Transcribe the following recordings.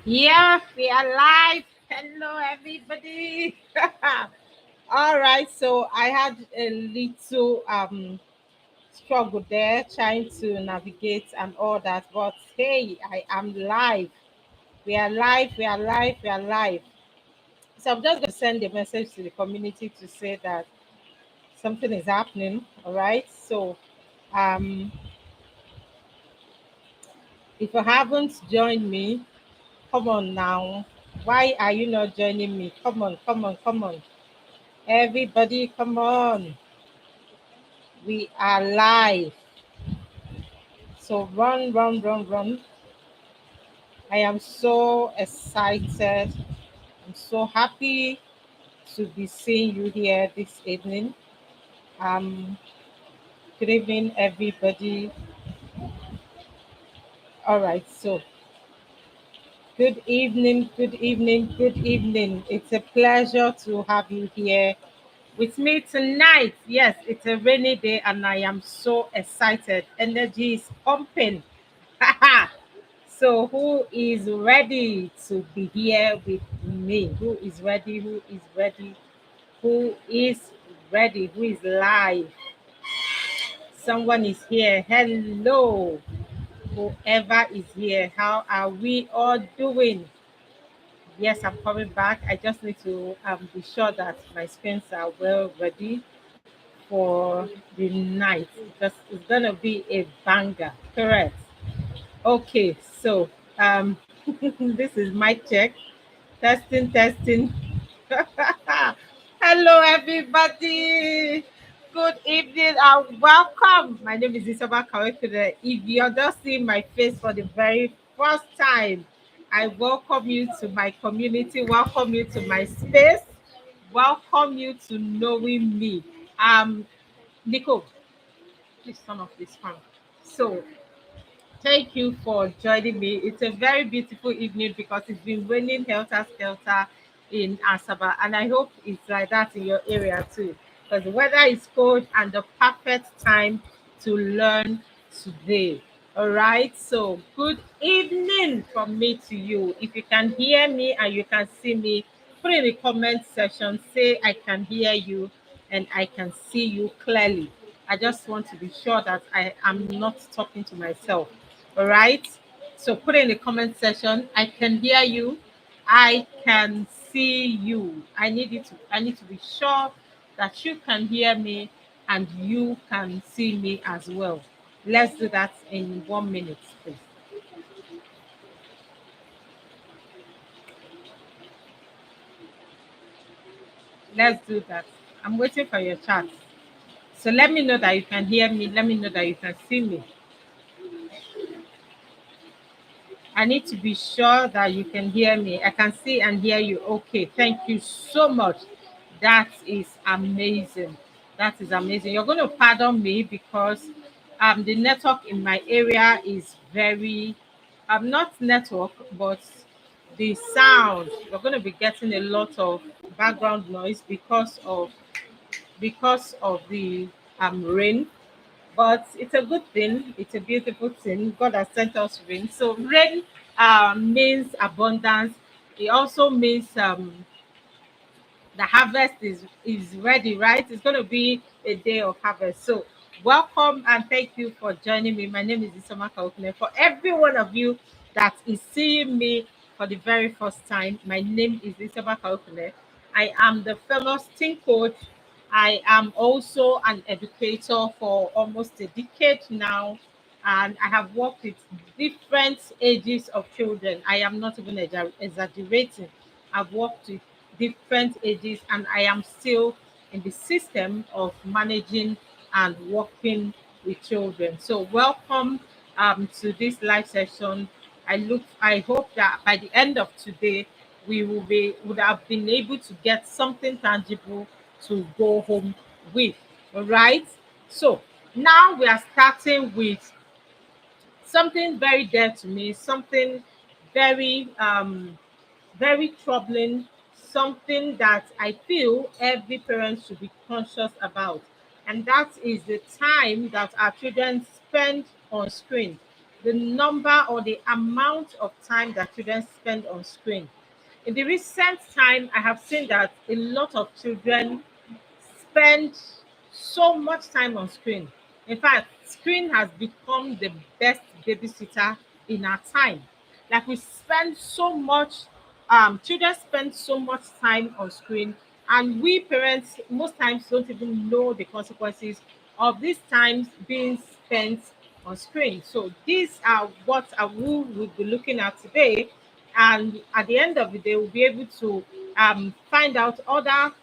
Yeah, we are live. Hello, everybody. All right, so I had a little struggle there trying to navigate and all that, but hey, I am live. We are live. We are live. We are live. So I'm just going to send a message to the community to say that something is happening. All right. So um, if you haven't joined me, come on now. Why are you not joining me? Come on, come on, come on. Everybody, come on. We are live. So run, run, run, run. I am so excited. I'm so happy to be seeing you here this evening. Um, Good evening, everybody. All right, so good evening, good evening, good evening. It's a pleasure to have you here with me tonight. Yes, it's a rainy day and I am so excited. Energy is pumping. So, who is ready to be here with me? Who is ready? Who is ready? Who is ready? Who is live? Someone is here. Hello, whoever is here. How are we all doing? Yes, I'm coming back. I just need to be sure that my screens are well ready for the night because it's gonna be a banger. Correct. Okay, so this is my check. Testing, testing. Hello, everybody. Good evening and welcome. My name is Isaba Kawekude. If you're just seeing my face for the very first time, I welcome you to my community, welcome you to my space, welcome you to knowing me. Nico, please turn off this fan. So, thank you for joining me. It's a very beautiful evening because it's been raining helter skelter in Asaba, and I hope it's like that in your area too. Because the weather is cold and the perfect time to learn today. All right, so good evening from me to you. If you can hear me and you can see me, put in the comment section, say I can hear you and I can see you clearly. I just want to be sure that I am not talking to myself. All right. So put it in the comment section. I can hear you. I can see you. I need to be sure that you can hear me and you can see me as well. Let's do that in 1 minute, please. Let's do that. I'm waiting for your chat. So let me know that you can hear me. Let me know that you can see me. I need to be sure that you can hear me. I can see and hear you. Okay, thank you so much. That is amazing. That is amazing. You're going to pardon me because the network in my area is very not network, but the sound. You're going to be getting a lot of background noise because of the rain, but it's a good thing. It's a beautiful thing. God has sent us rain. So rain means abundance. It also means the harvest is ready, right? It's going to be a day of harvest. So welcome and thank you for joining me. My name is Isoma Kaukne. For every one of you that is seeing me for the very first time, my name is Isoma Kaukne. I am the famous teen coach. I am also an educator for almost a decade now, and I have worked with different ages of children. I am not even exaggerating. I've worked with different ages, and I am still in the system of managing and working with children. So, welcome to this live session. I hope that by the end of today, would have been able to get something tangible to go home with. All right. So now we are starting with something very dear to me, something very very troubling, something that I feel every parent should be conscious about, and that is the time that our children spend on screen. the number or the amount of time that children spend on screen. In the recent time, I have seen that a lot of children spend so much time on screen. In fact, screen has become the best babysitter in our time. Like we spend so much, children spend so much time on screen, and we parents most times don't even know the consequences of these times being spent on screen. So these are what I will be looking at today, and at the end of the day, we'll be able to find out other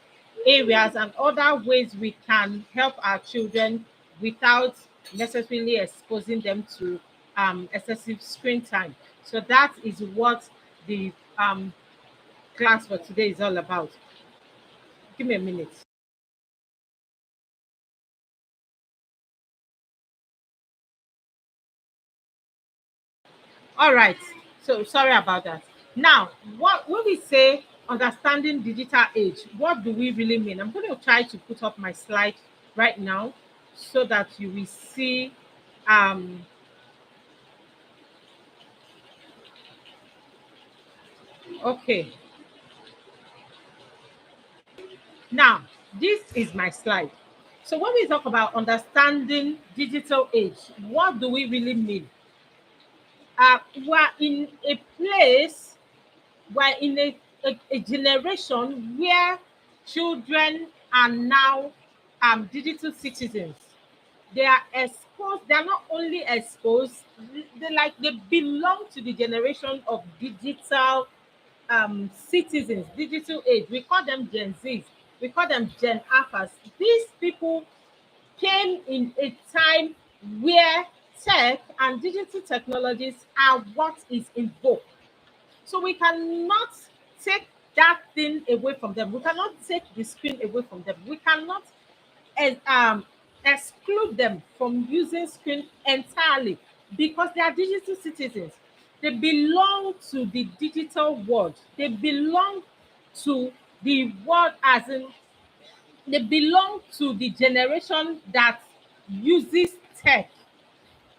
areas and other ways we can help our children without necessarily exposing them to excessive screen time. So that is what the class for today is all about. Give me a minute. All right. So sorry about that. Now, what when we say understanding digital age, what do we really mean? I'm going to try to put up my slide right now so that you will see. Um, okay. Now, this is my slide. So when we talk about understanding digital age, what do we really mean? We're in a place, we're in a generation where children are now digital citizens. They are exposed, they are not only exposed, they belong to the generation of digital citizens, digital age. We call them Gen Zs, we call them Gen Alphas. These people came in a time where tech and digital technologies are what is in vogue. So we cannot take that thing away from them. We cannot take the screen away from them. We cannot ex- um, exclude them from using screen entirely because they are digital citizens. They belong to the digital world. They belong to the world as in they belong to the generation that uses tech.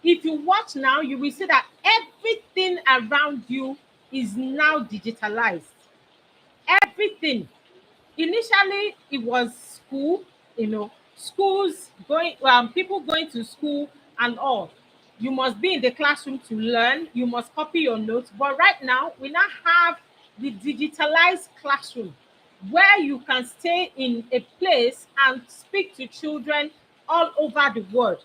If you watch now, you will see that everything around you is now digitalized. Everything. Initially, it was school, schools going, people going to school and all. You must be in the classroom to learn. You must copy your notes. But right now, we now have the digitalized classroom where you can stay in a place and speak to children all over the world.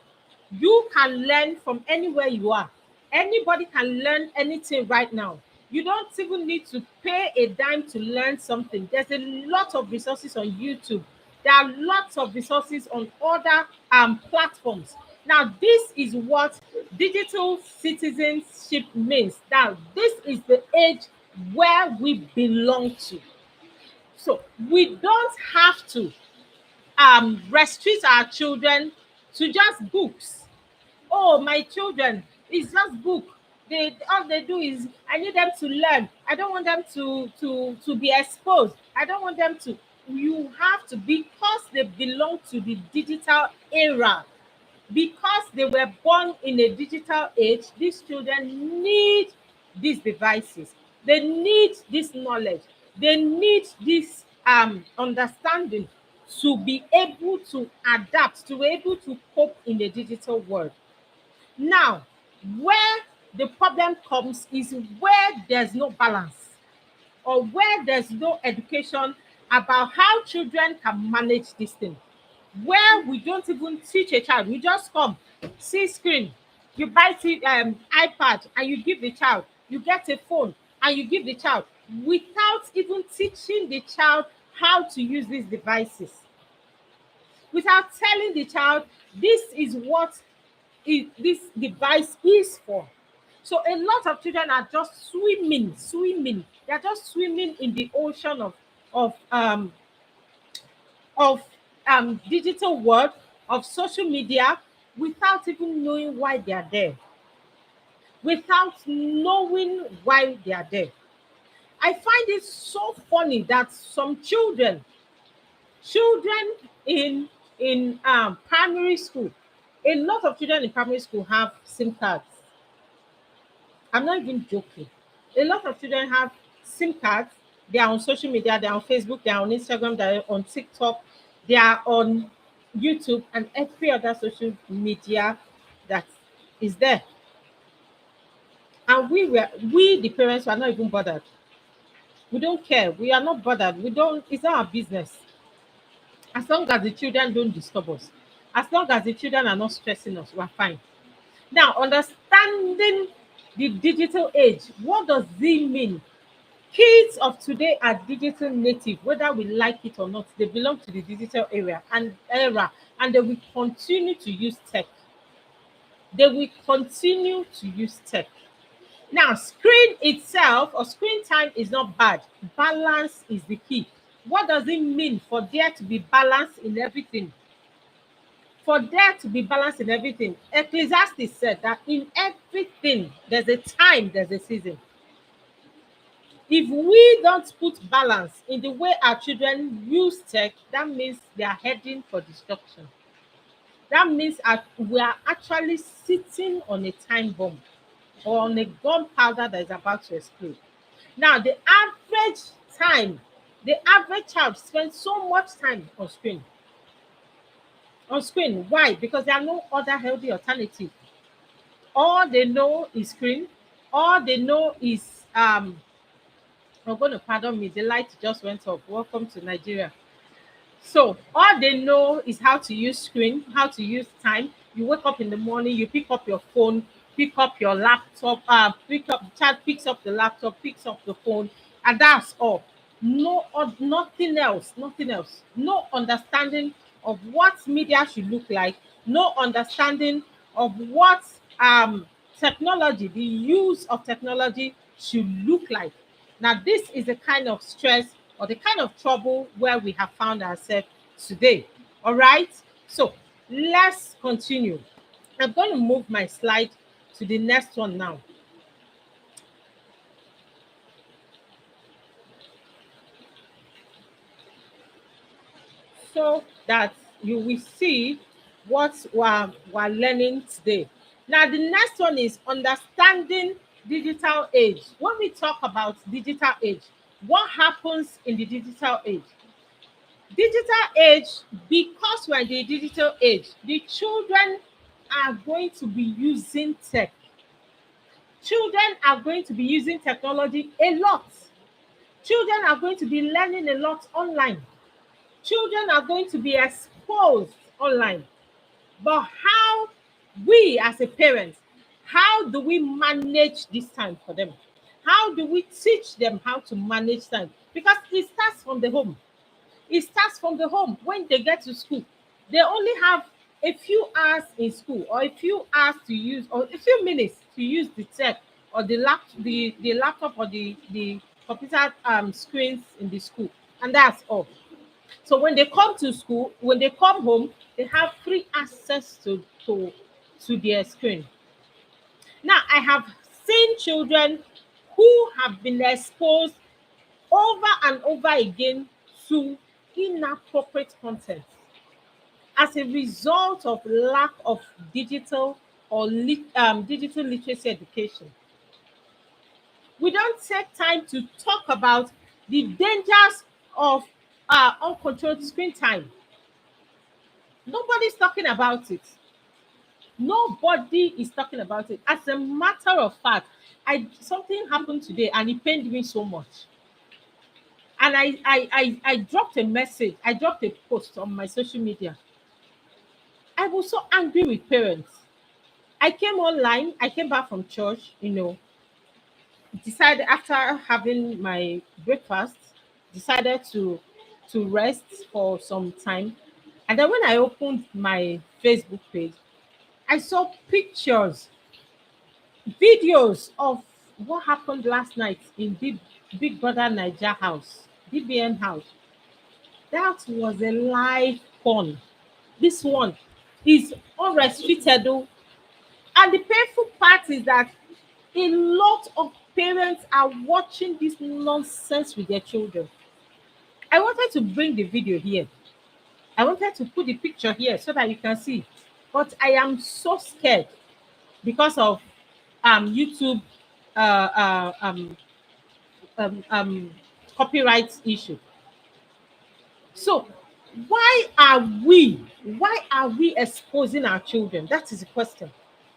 You can learn from anywhere you are. Anybody can learn anything right now. You don't even need to pay a dime to learn something. There's a lot of resources on YouTube. There are lots of resources on other platforms. Now, this is what digital citizenship means. Now, this is the age where we belong to. So we don't have to restrict our children to just books. Oh, my children, it's just book. They all they do is I need them to learn. I don't want them to be exposed. I don't want them to. You have to, because they belong to the digital era, because they were born in a digital age. These children need these devices. They need this knowledge. They need this understanding to be able to adapt, to be able to cope in the digital world. Now, where the problem comes is where there's no balance or where there's no education about how children can manage this thing. Where we don't even teach a child, we just come, see screen, you buy iPad and you give the child, you get a phone and you give the child without even teaching the child how to use these devices, without telling the child this is what this device is for. So a lot of children are just swimming. They're just swimming in the ocean of um of digital world, of social media, without even knowing why they are there, without knowing why they are there. I find it so funny that some children in primary school, a lot of children in primary school have SIM cards. I'm not even joking. A lot of children have SIM cards. They are on social media. They are on Facebook. They are on Instagram. They are on TikTok. They are on YouTube and every other social media that is there. And we the parents are not even bothered. We don't care. We are not bothered. We don't. It's not our business. As long as the children don't disturb us, as long as the children are not stressing us, we're fine. Now, understanding the digital age, what does it mean? Kids of today are digital native, whether we like it or not. They belong to the digital era, and they will continue to use tech. They will continue to use tech. Now, screen itself or screen time is not bad. Balance is the key. What does it mean for there to be balance in everything? For there to be balance in everything, Ecclesiastes said that in everything there's a time, there's a season. If we don't put balance in the way our children use tech, that means they are heading for destruction. That means we are actually sitting on a time bomb or on a gunpowder that is about to explode. Now, the average time, the average child spends so much time on screen. On screen. Why? Because there are no other healthy alternative. All they know is screen. All they know is I'm going to pardon me. The light just went off. Welcome to Nigeria. So all they know is how to use screen, how to use time. You wake up in the morning, you pick up your phone, pick up your laptop, pick up the child picks up the laptop, picks up the phone, and that's all. No, nothing else, nothing else. No understanding of what media should look like. No understanding of what technology, the use of technology should look like. Now, this is the kind of stress or the kind of trouble where we have found ourselves today. All right. So let's continue. I'm going to move my slide to the next one now. So that you will see what we're learning today. Now, the next one is understanding digital age. When we talk about digital age, what happens in the digital age? Digital age, because we're in the digital age, the children are going to be using tech. Children are going to be using technology a lot. Children are going to be learning a lot online. Children are going to be exposed online. But how we as a parent, how do we manage this time for them? How do we teach them how to manage time? Because it starts from the home. It starts from the home. When they get to school, they only have a few hours in school or a few hours to use or a few minutes to use the tech or the laptop or the computer screens in the school. And that's all. So when they come to school, when they come home, they have free access to their screen. Now, I have seen children who have been exposed over and over again to inappropriate content as a result of lack of digital or digital literacy education. We don't take time to talk about the dangers of uncontrolled screen time. Nobody's talking about it. Nobody is talking about it. As a matter of fact, I something happened today and it pained me so much. And I dropped a message, I dropped a post on my social media. I was so angry with parents. I came online, I came back from church, decided after having my breakfast, decided to rest for some time. And then when I opened my Facebook page, I saw pictures, videos of what happened last night in Big Brother Niger house, BBN house. That was a live porn. This one is unrestricted. Oh. And the painful part is that a lot of parents are watching this nonsense with their children. I wanted to bring the video here. I wanted to put the picture here so that you can see. But I am so scared because of YouTube. uh, uh, um, um, um, copyright issue. So why are we exposing our children? That is the question.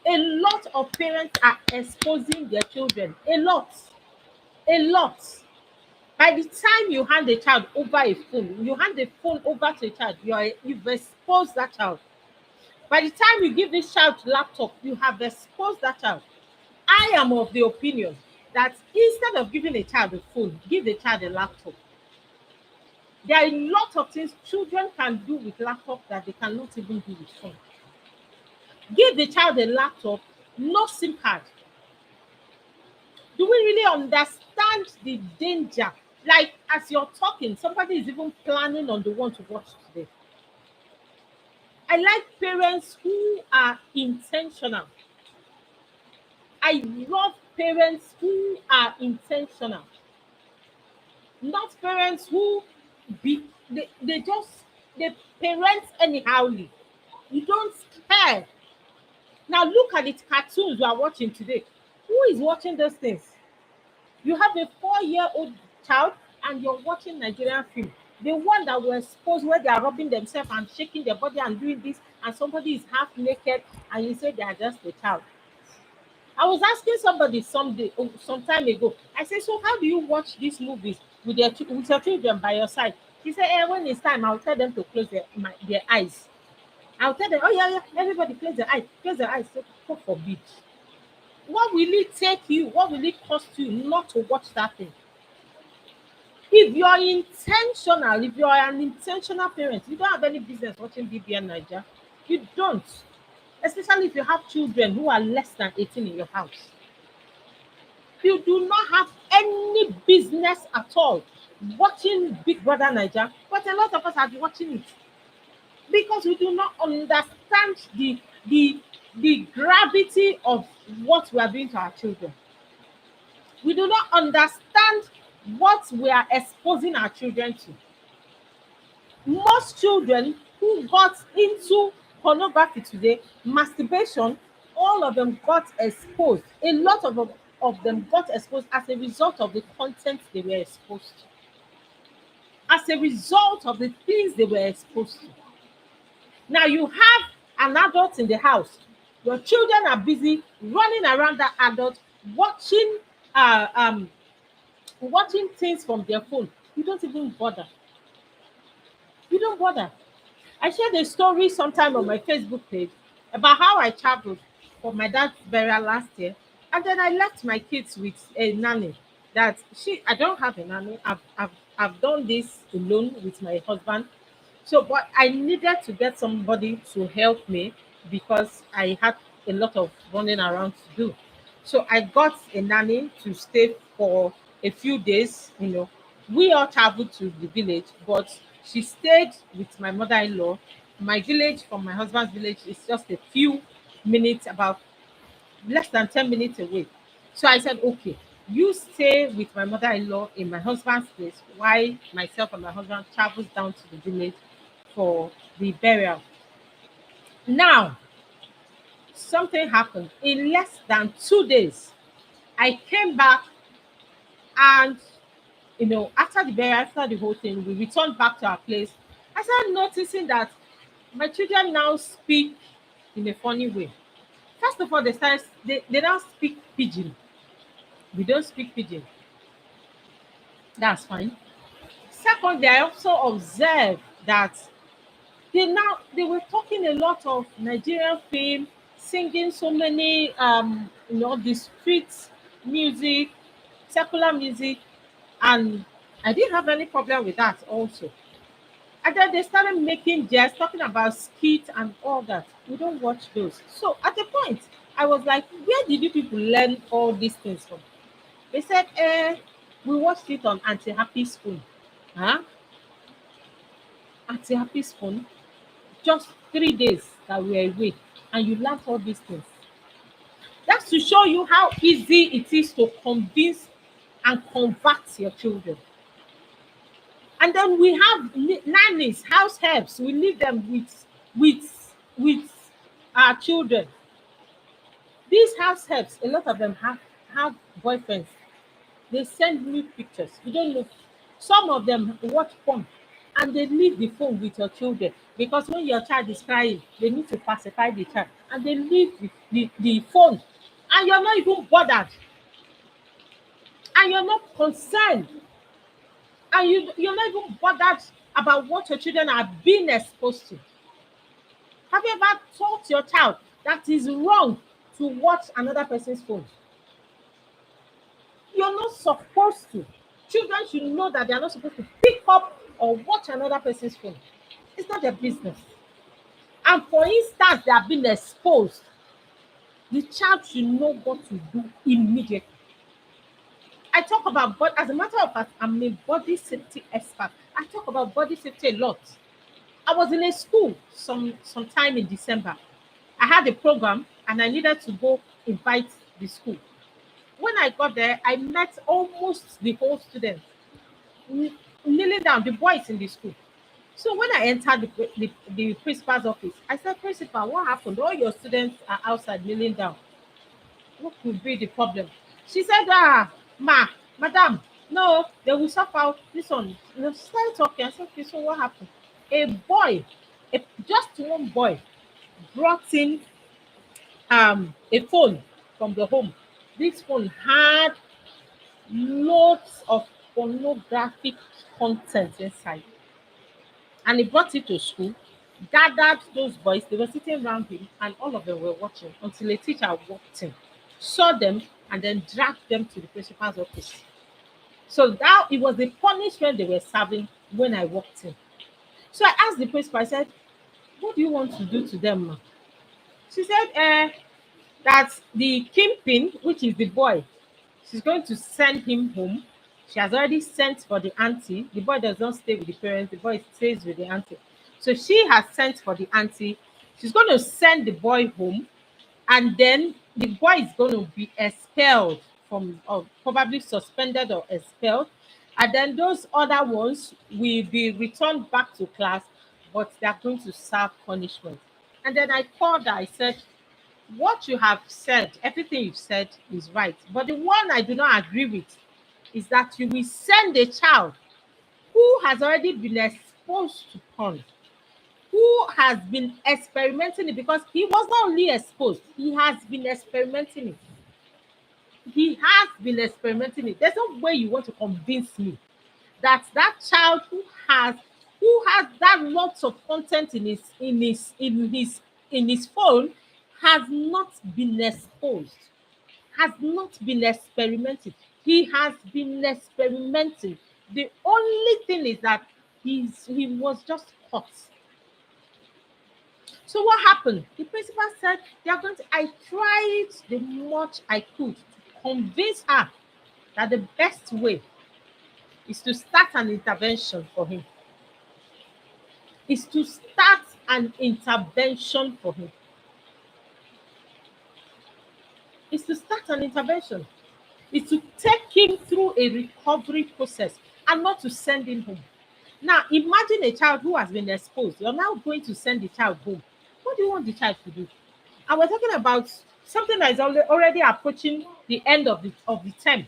A lot of parents are exposing their children. A lot. By the time you hand a child over a phone, you hand the phone over to a child, you've exposed that child. By the time you give this child laptop, you have exposed that child. I am of the opinion that instead of giving a child a phone, give the child a laptop. There are a lot of things children can do with laptop that they cannot even do with phone. Give the child a laptop, no SIM card. Do we really understand the danger? Like as you're talking, somebody is even planning on the one to watch today. I like parents who are intentional. I love parents who are intentional, not parents who they just they parent anyhowly. You don't care. Now look at the cartoons you are watching today. Who is watching those things? You have a 4-year-old child and you're watching Nigerian film. The one that was exposed where they are rubbing themselves and shaking their body and doing this, and somebody is half naked, and you say they are just a child. I was asking somebody some time ago. I said, so how do you watch these movies with with your children by your side? He said, when it's time, I'll tell them to close their eyes. I'll tell them, oh yeah, yeah, everybody close their eyes. So, God forbid. What will it take you? What will it cost you not to watch that thing? If you're intentional, if you're an intentional parent, you don't have any business watching BBN Niger. You don't. Especially if you have children who are less than 18 in your house. You do not have any business at all watching Big Brother Niger, but a lot of us are watching it because we do not understand the gravity of what we are doing to our children. We do not understand what we are exposing our children to. Most children who got into pornography today, masturbation, all of them got exposed. A lot of them got exposed as a result of the content they were exposed to, as a result of the things they were exposed to. Now you have an adult in the house. Your children are busy running around that adult, watching uh, um, watching things from their phone. You don't even bother. You don't bother. I shared a story sometime on my Facebook page about how I traveled for my dad's burial last year, and then I left my kids with a nanny. That I don't have a nanny. I've done this alone with my husband. So, but I needed to get somebody to help me because I had a lot of running around to do. So I got a nanny to stay for a few days. We all traveled to the village, but she stayed with my mother-in-law. My village from my husband's village is just a few minutes, about less than 10 minutes away. So I said, okay, you stay with my mother-in-law in my husband's place while myself and my husband travels down to the village for the burial. Now, something happened. In less than 2 days, I came back and, after the burial, after the whole thing, we returned back to our place. I started noticing that my children now speak in a funny way. First of all, they now speak pidgin. We don't speak pidgin. That's fine. Secondly, I also observed that they were talking a lot of Nigerian film, singing so many the street music, secular music, and I didn't have any problem with that also. And then they started making jest, talking about skit and all that. We don't watch those. So at a point, I was like, where did you people learn all these things from? They said, we watched it on Auntie Happy Spoon. Huh? Auntie Happy Spoon? Just 3 days that we were away, and you learned all these things. That's to show you how easy it is to convince and convert your children. And then we have nannies, house helps. We leave them with our children. These house helps, a lot of them have boyfriends. They send me pictures. You don't know. Some of them watch porn and they leave the phone with your children because when your child is crying, they need to pacify the child and they leave the phone and you're not even bothered and you're not concerned and you're not even bothered about what your children are being exposed to. Have you ever taught your child that is wrong to watch another person's phone? You're not supposed to. Children should know that they are not supposed to pick up or watch another person's phone. It's not their business. And for instance, they are being exposed. The child should know what to do immediately. I talk about, but as a matter of fact, I'm a body safety expert. I talk about body safety a lot. I was in a school sometime in December. I had a program and I needed to go invite the school. When I got there, I met almost the whole students kneeling down, the boys in the school. So when I entered the principal's office, I said, Principal, what happened? All your students are outside kneeling down. What could be the problem? She said, madam, no, they will sort out this one. She started talking. I said, okay, so what happened? A boy, just one boy, brought in a phone from the home. This phone had loads of pornographic content inside. And he brought it to school, gathered those boys, they were sitting around him, and all of them were watching until a teacher walked in, saw them, and then dragged them to the principal's office. So that it was the punishment they were serving when I walked in. So I asked the principal, I said, what do you want to do to them, ma? She said, that the kingpin, which is the boy, she's going to send him home. She has already sent for the auntie. The boy does not stay with the parents, the boy stays with the auntie. So she has sent for the auntie. She's going to send the boy home, and then the boy is going to be expelled from, or probably suspended or expelled. And then those other ones will be returned back to class, but they are going to serve punishment. And then I called her, I said, what you have said, everything you've said is right. But the one I do not agree with is that you will send a child who has already been exposed to porn, who has been experimenting it because he was not only exposed, he has been experimenting it. He has been experimenting it. There's no way you want to convince me that that child who has that lots of content in his phone has not been exposed, has not been experimented. He has been experimenting. The only thing is that he was just caught. So what happened? The principal said they are going to. I tried the much I could to convince her that the best way is to start an intervention for him. Is to start an intervention for him. Is to start an intervention. Is to take him through a recovery process and not to send him home. Now, imagine a child who has been exposed. You're now going to send the child home. What do you want the child to do? And we're talking about something that is already approaching the end of the term,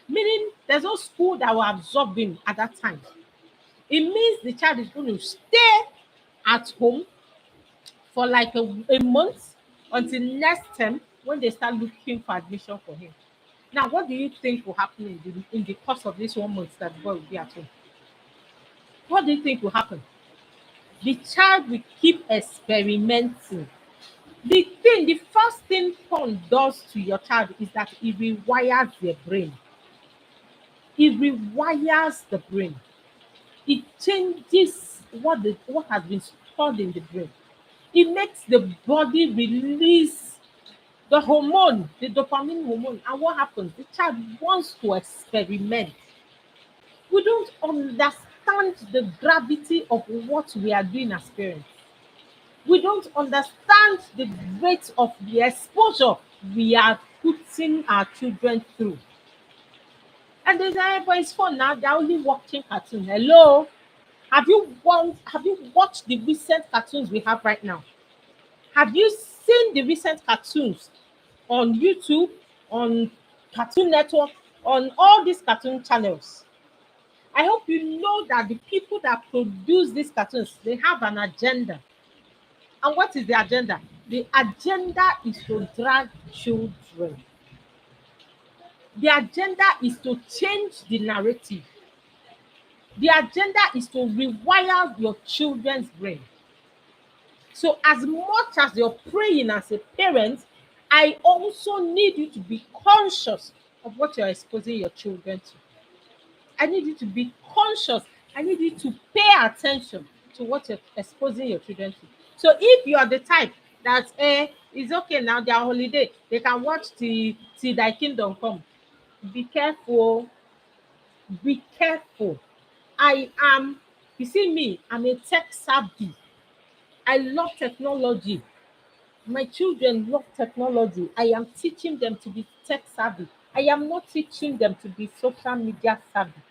meaning there's no school that will absorb him at that time. It means the child is going to stay at home for like a month until next term when they start looking for admission for him. Now, what do you think will happen in the course of this 1 month that the boy will be at home? What do you think will happen? The child will keep experimenting. The first thing porn does to your child is that it rewires their brain. It rewires the brain. It changes what has been stored in the brain. It makes the body release the hormone, the dopamine hormone. And what happens? The child wants to experiment. We don't understand the gravity of what we are doing as parents. We don't understand the rate of the exposure we are putting our children through. And they say, but it's fun now, they're only watching cartoons. Hello? Have you watched the recent cartoons we have right now? Have you seen the recent cartoons on YouTube, on Cartoon Network, on all these cartoon channels. I hope you know that the people that produce these cartoons, they have an agenda. And what is the agenda? The agenda is to drag children. The agenda is to change the narrative. The agenda is to rewire your children's brain. So, as much as you're praying as a parent, I also need you to be conscious of what you're exposing your children to. I need you to be conscious. I need you to pay attention to what you're exposing your children to. So, if you are the type that it's okay now, their holiday, they can watch till thy kingdom come. Be careful. Be careful. I am, you see me, I'm a tech savvy. I love technology. My children love technology. I am teaching them to be tech savvy. I am not teaching them to be social media savvy.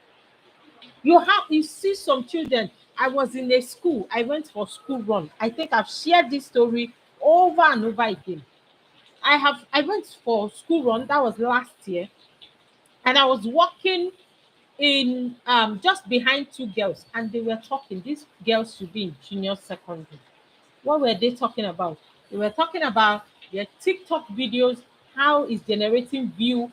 You see some children. I was in a school. I went for school run. I think I've shared this story over and over again. I went for school run. That was last year, and I was walking in just behind two girls, and they were talking. These girls should be in junior secondary. What were they talking about? They were talking about their TikTok videos, how it's generating view.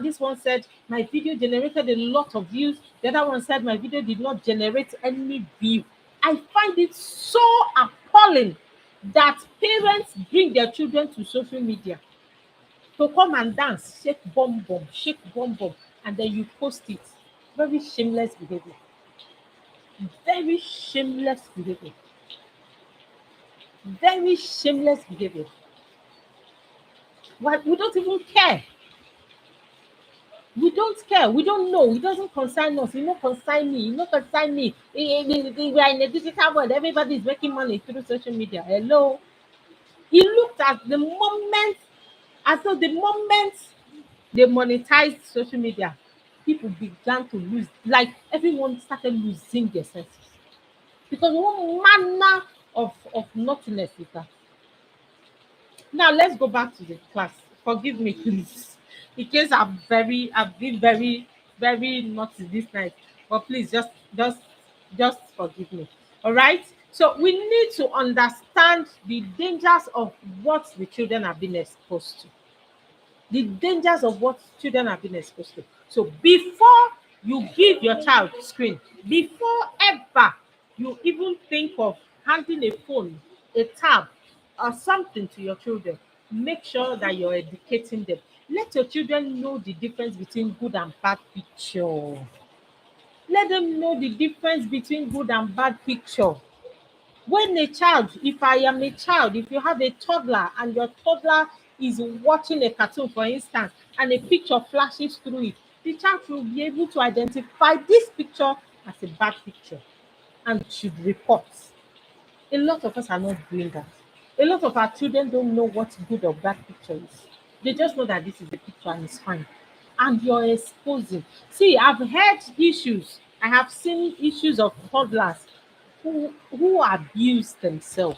This one said my video generated a lot of views. The other one said my video did not generate any view. I find it so appalling that parents bring their children to social media to come and dance, shake bomb bomb, and then you post it. Very shameless behavior. Very shameless behavior. Very shameless behavior. Well, we don't even care. We don't care. We don't know. It doesn't concern us. It not concern me. It not concern me. We are in a digital world. Everybody is making money through social media. Hello. He looked at the moment, as though the moment they monetized social media, people began to lose, like everyone started losing their senses. Because one manner of nothingness is that. Now let's go back to the class. Forgive me, please. In case I've been very naughty this night. But please just forgive me. All right. So we need to understand the dangers of what the children have been exposed to. The dangers of what children have been exposed to. So before you give your child screen, before ever you even think of handing a phone, a tab, or something to your children, make sure that you're educating them. Let your children know the difference between good and bad picture. Let them know the difference between good and bad picture. When a child, if I am a child, if you have a toddler and your toddler is watching a cartoon, for instance, and a picture flashes through it, the child will be able to identify this picture as a bad picture and should report. A lot of us are not doing that. A lot of our children don't know what good or bad picture is. They just know that this is a picture and it's fine. And you're exposing. See, I've heard issues. I have seen issues of toddlers who abuse themselves.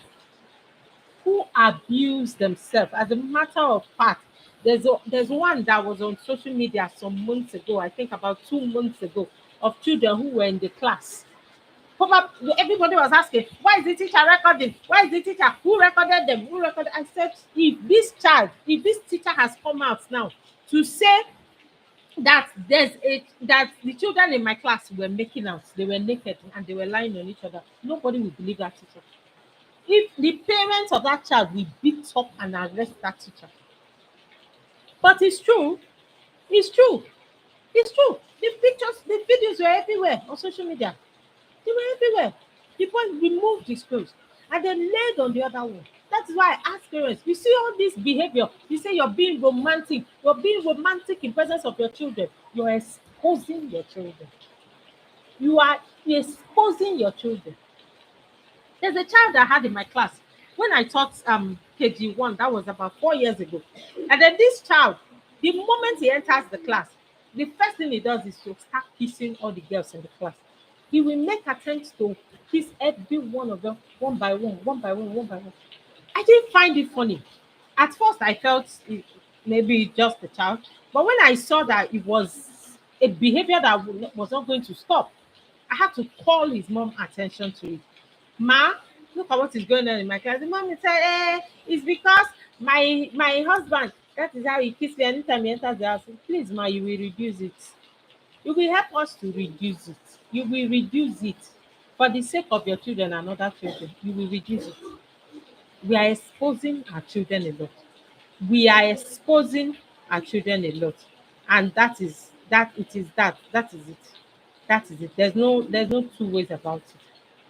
Who abuse themselves. As a matter of fact, there's one that was on social media some months ago, I think about 2 months ago, of children who were in the class. Probably everybody was asking, why is the teacher recording? Why is the teacher? Who recorded them? Who recorded? I said, if this teacher has come out now to say that the children in my class were making out, they were naked and they were lying on each other, nobody will believe that teacher. If the parents of that child will beat up and arrest that teacher. But it's true. It's true. It's true. The pictures, the videos were everywhere on social media. They were everywhere. The boy removed his clothes and then laid on the other one. That's why I ask parents, you see all this behavior, you say you're being romantic in presence of your children. You're exposing your children. You are exposing your children. There's a child I had in my class when I taught KG1, that was about 4 years ago. And then this child, the moment he enters the class, the first thing he does is to start kissing all the girls in the class. He will make attempts to kiss every one of them one by one, one by one, one by one. I didn't find it funny. At first, I felt maybe just the child. But when I saw that it was a behavior that was not going to stop, I had to call his mom attention to it. Ma, look at what is going on in my class. The mom said, it's because my husband, that is how he kisses me anytime he enters the house. Please, ma, you will reduce it. You will help us to reduce it. You will reduce it for the sake of your children and other children. You will reduce it. We are exposing our children a lot. We are exposing our children a lot, and that is it. That is it. There's no two ways about it.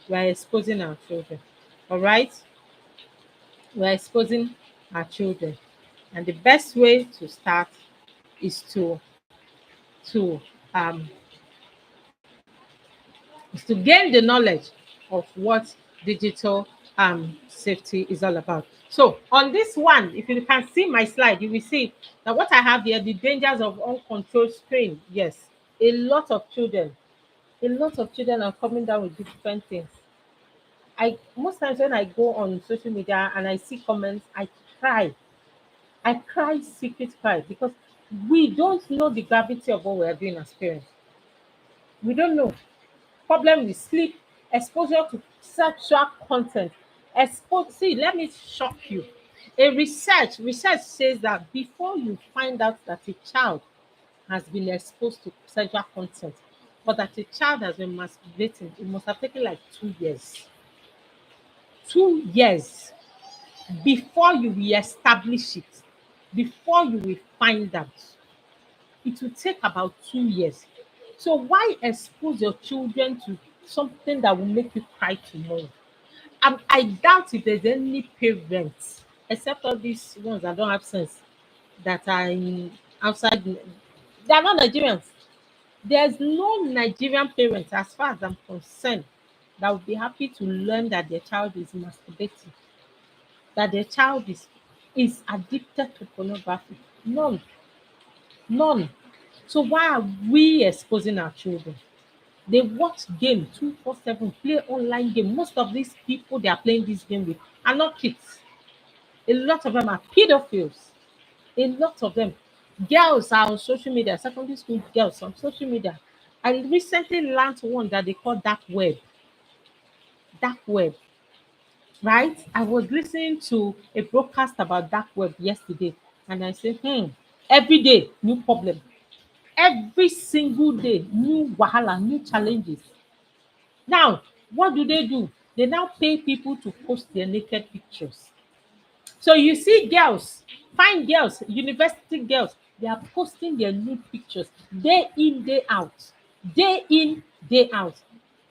We are exposing our children. All right, we are exposing our children, and the best way to start is to um is to gain the knowledge of what digital safety is all about. So on this one, if you can see my slide, you will see that what I have here, the dangers of uncontrolled screen. Yes, a lot of children are coming down with different things. I most times when I go on social media and I see comments, I cry. I cry, secret cry, because we don't know the gravity of what we are doing as parents. We don't know. Problem with sleep, exposure to sexual content. See, let me shock you. A research says that before you find out that a child has been exposed to sexual content or that a child has been masturbating, it must have taken like 2 years. 2 years before you will establish it, before you will find out. It will take about 2 years. So why expose your children to something that will make you cry tomorrow? I doubt if there's any parents, except all these ones that don't have sense, that are outside. They are not Nigerians. There's no Nigerian parent, as far as I'm concerned, that would be happy to learn that their child is masturbating, that their child is addicted to pornography. None, none. So why are we exposing our children? They watch game 247, play online game. Most of these people they are playing this game with are not kids. A lot of them are pedophiles. A lot of them. Girls are on social media, secondary school girls on social media. I recently learned one that they call dark web. Dark web, right? I was listening to a broadcast about dark web yesterday, and I said, every day, new problem. Every single day, new wahala, new challenges. Now, what do? They now pay people to post their naked pictures. So you see girls, fine girls, university girls, they are posting their nude pictures day in, day out, day in, day out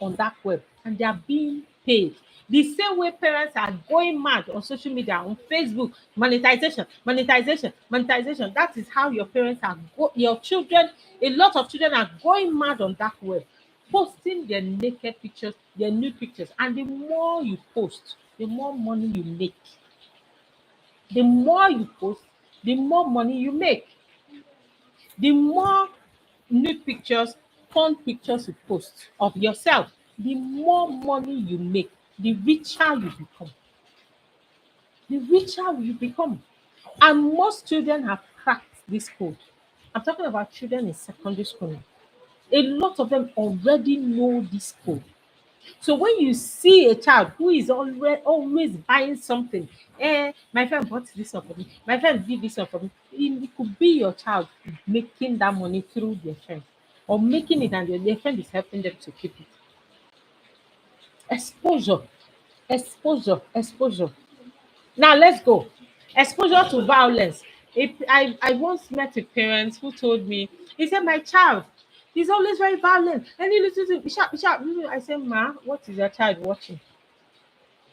on that web, and they are being paid. The same way parents are going mad on social media, on Facebook, monetization, monetization, monetization. That is how your parents are, your children, a lot of children are going mad on that web, posting their naked pictures, their nude pictures. And the more you post, the more money you make. The more you post, the more money you make. The more nude pictures, porn pictures you post of yourself, the more money you make, the richer you become. The richer you become. And most children have cracked this code. I'm talking about children in secondary school now. A lot of them already know this code. So when you see a child who is always buying something, my friend bought this one for me, my friend did this one for me, it could be your child making that money through their friend, or making it and their friend is helping them to keep it. Exposure, exposure, exposure. Now let's go. Exposure to violence. If I once met a parent who told me, he said, my child is always very violent. And he listens to sharp, sharp. I said, Ma, what is your child watching?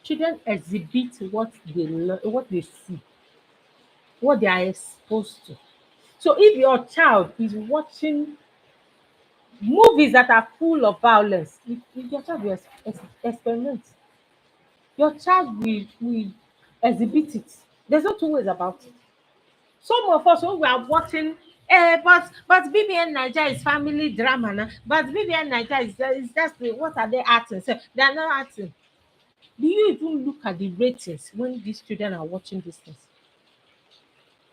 Children exhibit what they learn, what they see, what they are exposed to. So if your child is watching movies that are full of violence, if your child will experiment, your child will exhibit it. There's no two ways about it. Some of us when we are watching, but BBN Niger is family drama now. But BBN Niger is just what are they acting? So they are not acting. Do you even look at the ratings when these children are watching these things?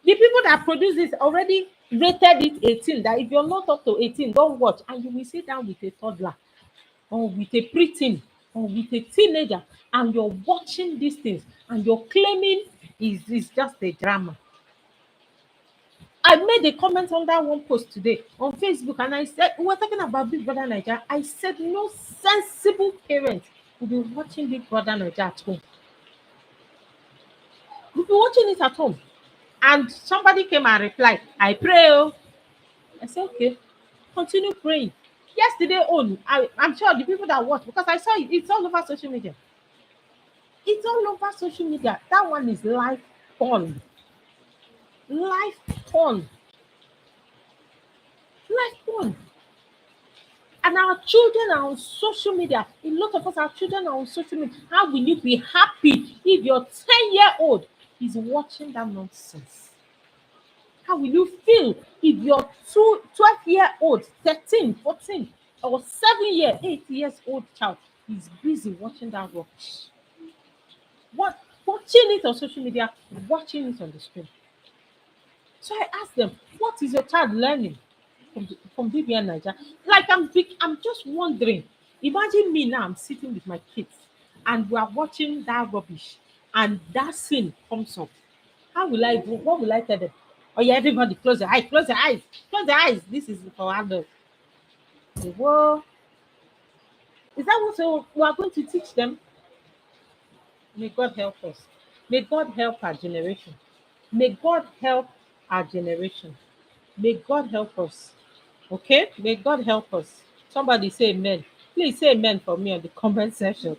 The people that produce this already rated it 18, that if you're not up to 18, don't watch. And you will sit down with a toddler or with a preteen or with a teenager, and you're watching these things and you're claiming is just a drama. I made a comment on that one post today on Facebook, and I said, we were talking about Big Brother Nigeria. I said, no sensible parent will be watching Big Brother Nigeria at home. We'll be watching it at home. And somebody came and replied, I pray. Oh. I said, okay, continue praying. Yesterday on, I'm sure the people that watch, because I saw it, it's all over social media. It's all over social media. That one is live porn. Live porn. Live porn. And our children are on social media. A lot of us, our children are on social media. How will you be happy if your 10-year-old is watching that nonsense? How will you feel if your 12-year-old, 13, 14, or 7-year, 8 years old child is busy watching that rubbish? Watching it on social media, watching it on the screen. So I asked them, what is your child learning from BBN Nigeria? Like I'm just wondering. Imagine me now, I'm sitting with my kids and we are watching that rubbish and that scene comes up. How will I do? What will I tell them? Oh yeah, everybody close your eyes, close your eyes, close your eyes. This is for adults. Whoa. Is that what we are going to teach them? May God help us. May God help our generation. May God help our generation. May God help us. Okay? May God help us. Somebody say amen. Please say amen for me on the comment section.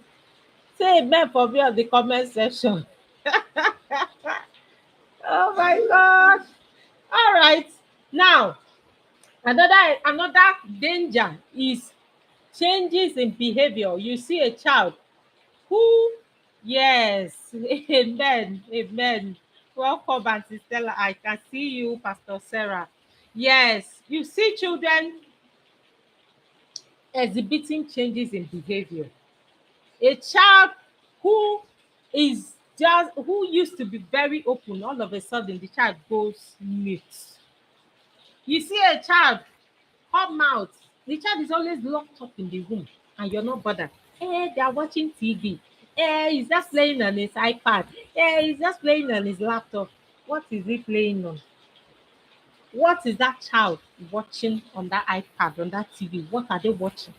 Say amen for me on the comment section. Oh my God. All right. Now, another danger is changes in behavior. You see a child who, yes, amen, amen. Welcome, Auntie Stella. I can see you, Pastor Sarah. Yes, you see children exhibiting changes in behavior. A child who is who used to be very open, all of a sudden the child goes mute. You see a child come out, the child is always locked up in the room and you're not bothered. They are watching TV. He's just playing on his iPad. He's just playing on his laptop. What is he playing on? What is that child watching on that iPad, on that TV? What are they watching?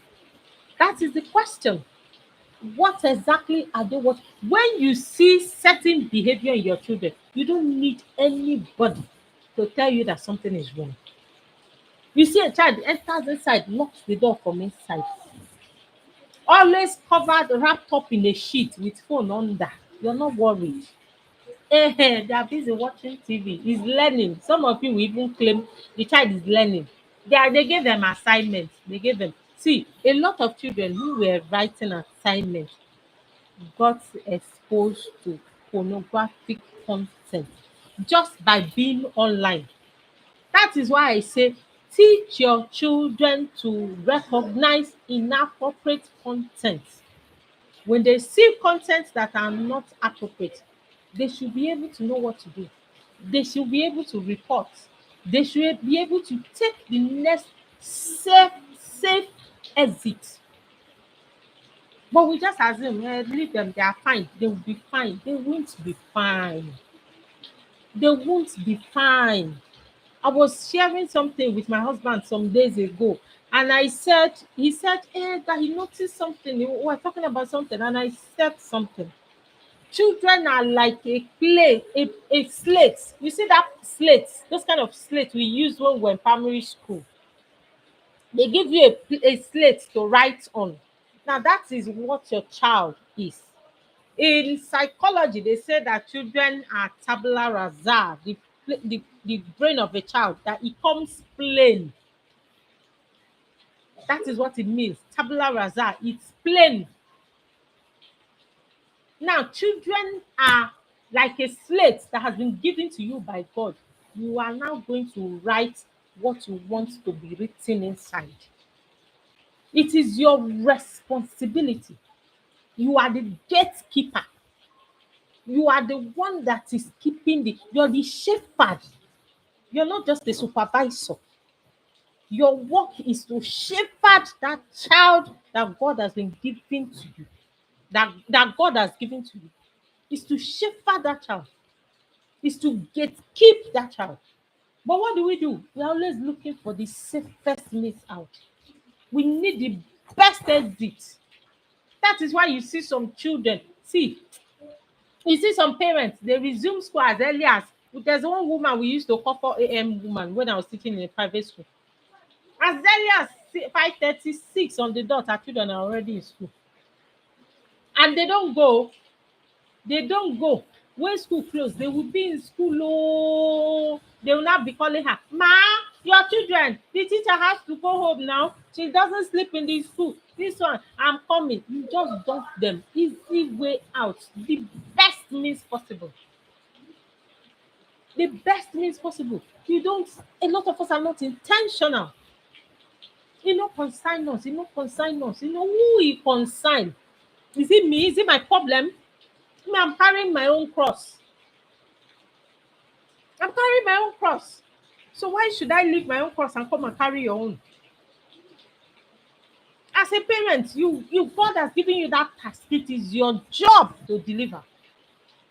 That is the question. What exactly are they watching? When you see certain behavior in your children, you don't need anybody to tell you that something is wrong. You see a child enters inside, locks the door from inside, always covered, wrapped up in a sheet with phone under. You're not worried. They are busy watching TV. He's learning. Some of you will even claim the child is learning. They gave them assignments. They gave them. See, a lot of children who were writing assignments got exposed to pornographic content just by being online. That is why I say teach your children to recognize inappropriate content. When they see content that are not appropriate, they should be able to know what to do. They should be able to report. They should be able to take the next safe exit. But we just assume, leave them, they are fine. They will be fine. They won't be fine. They won't be fine. I was sharing something with my husband some days ago, and he said, that he noticed something. We were talking about something, and I said something. Children are like a clay, a slate. You see that slate, those kind of slate we use when we're in primary school. They give you a slate to write on. Now, that is what your child is. In psychology, they say that children are tabula rasa, the brain of a child, that it comes plain. That is what it means. Tabula rasa, it's plain. Now, children are like a slate that has been given to you by God. You are now going to write what you want to be written inside. It is your responsibility. You are the gatekeeper. You are the one that is keeping you're the shepherd. You're not just a supervisor. Your work is to shepherd that child that God has been giving to you, that God has given to you. Is to shepherd that child, is to get keep that child. But what do? We're always looking for the safest means out. We need the best exit. That is why you see some children. See, you see some parents, they resume school as early as, there's one woman we used to call 4 a.m. woman when I was teaching in a private school. As early as 5:36 on the dot, our children are already in school. And they don't go. They don't go. When school close, they will be in school. Oh, they will not be calling her, Ma, your children, the teacher has to go home now. She doesn't sleep in the school. This one, I'm coming. You just dump them. Easy way out. The best means possible. The best means possible. You don't, a lot of us are not intentional. You know, consign us, you know, consign us. You know, who he consign? Is it me? Is it my problem? Me, I'm carrying my own cross. I'm carrying my own cross. So why should I leave my own cross and come and carry your own? As a parent, you God has given you that task. It is your job to deliver.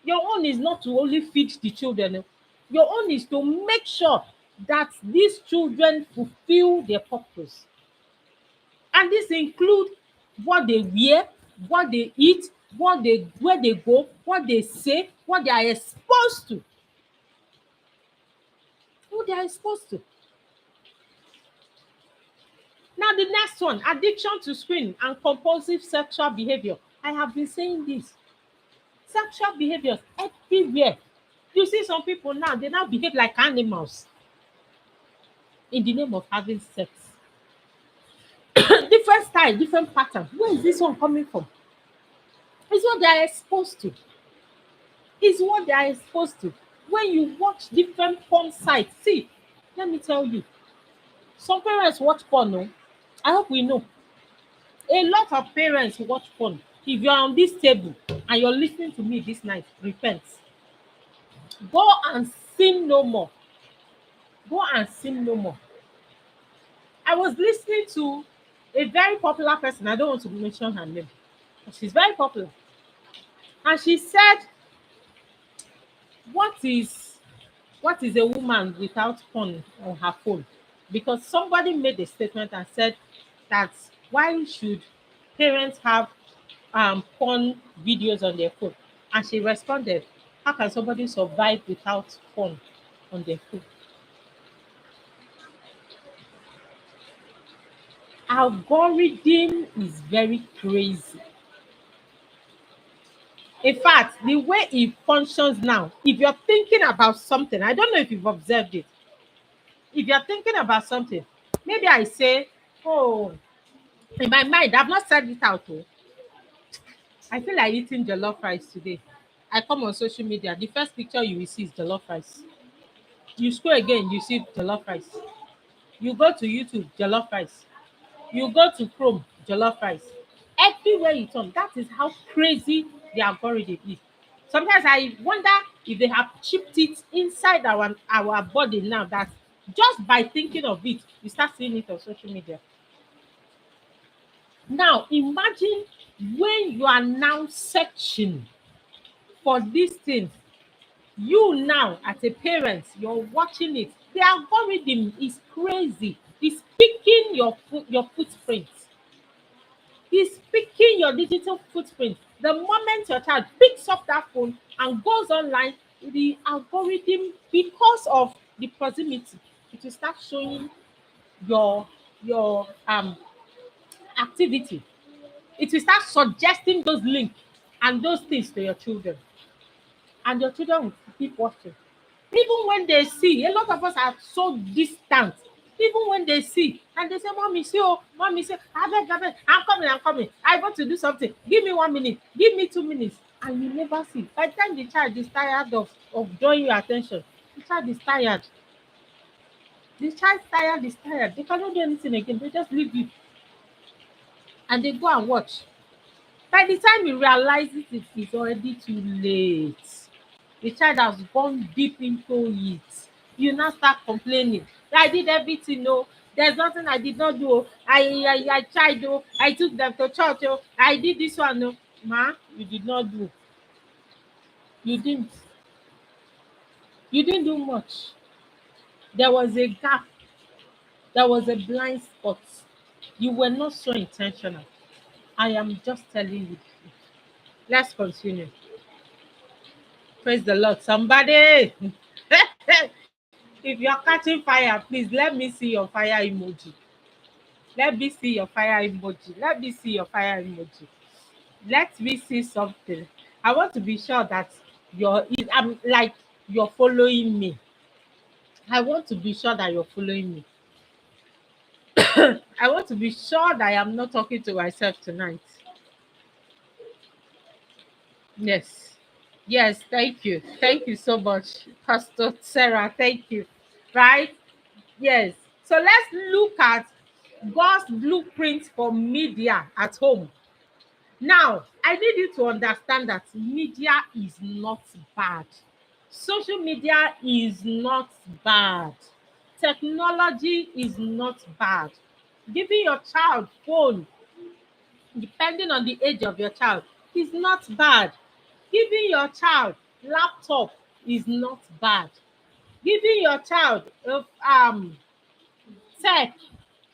Your own is not to only feed the children. Your own is to make sure that these children fulfill their purpose. And this include what they wear, what they eat, what they where they go, what they say, what they are exposed to. What they are exposed to. Now, the next one, addiction to screen and compulsive sexual behavior. I have been saying this. Sexual behaviors everywhere. You see some people now, they now behave like animals in the name of having sex. Different style, different pattern. Where is this one coming from? It's what they are exposed to. It's what they are exposed to. When you watch different porn sites, see, let me tell you, some parents watch porn. No? I hope we know. A lot of parents watch porn. If you're on this table and you're listening to me this night, repent. Go and sin no more. Go and sin no more. I was listening to a very popular person. I don't want to mention her name. But she's very popular. And she said, What is a woman without porn on her phone? Because somebody made a statement and said that why should parents have porn videos on their phone? And she responded, how can somebody survive without porn on their phone? Algorithm is very crazy. In fact, the way it functions now, if you're thinking about something, I don't know if you've observed it. If you're thinking about something, maybe I say, oh, in my mind, I've not said it out. Oh, I feel like eating jollof rice today. I come on social media, the first picture you will see is jollof rice. You scroll again, you see jollof rice. You go to YouTube, jollof rice. You go to Chrome, jollof rice. Everywhere you turn, that is how crazy the algorithm is. Sometimes I wonder if they have chipped it inside our body now, that just by thinking of it, you start seeing it on social media. Now imagine when you are now searching for these things, you now as a parent, you're watching it. The algorithm is crazy. It's picking your footprint. It's picking your digital footprint. The moment your child picks up that phone and goes online, the algorithm, because of the proximity, it will start showing your activity. It will start suggesting those links and those things to your children, and your children will keep watching. Even when they see, a lot of us are so distant. Even when they see, and they say, Mommy, see, oh, Mommy, say, I beg, I'm coming. I want to do something. Give me 1 minute, give me 2 minutes. And you never see. By the time the child is tired of drawing your attention, the child is tired. The child is tired. They cannot do anything again. They just leave you. And they go and watch. By the time you realize it is already too late. The child has gone deep into it. You now start complaining. I did everything, no. There's nothing I did not do. I tried, oh. I took them to church, oh. I did this one, no. Ma, you did not do. You didn't. You didn't do much. There was a gap. There was a blind spot. You were not so intentional. I am just telling you. Let's continue. Praise the Lord. Somebody. If you're catching fire, please let me see your fire emoji. Let me see your fire emoji. Let me see your fire emoji. Let me see something. I want to be sure that I'm like you're following me. I want to be sure that you're following me. I want to be sure that I am not talking to myself tonight. Yes. Yes, thank you. Thank you so much, Pastor Sarah. Thank you. Right? Yes. So let's look at God's blueprint for media at home. Now, I need you to understand that media is not bad. Social media is not bad. Technology is not bad. Giving your child phone, depending on the age of your child, is not bad. Giving your child laptop is not bad. Giving your child tech,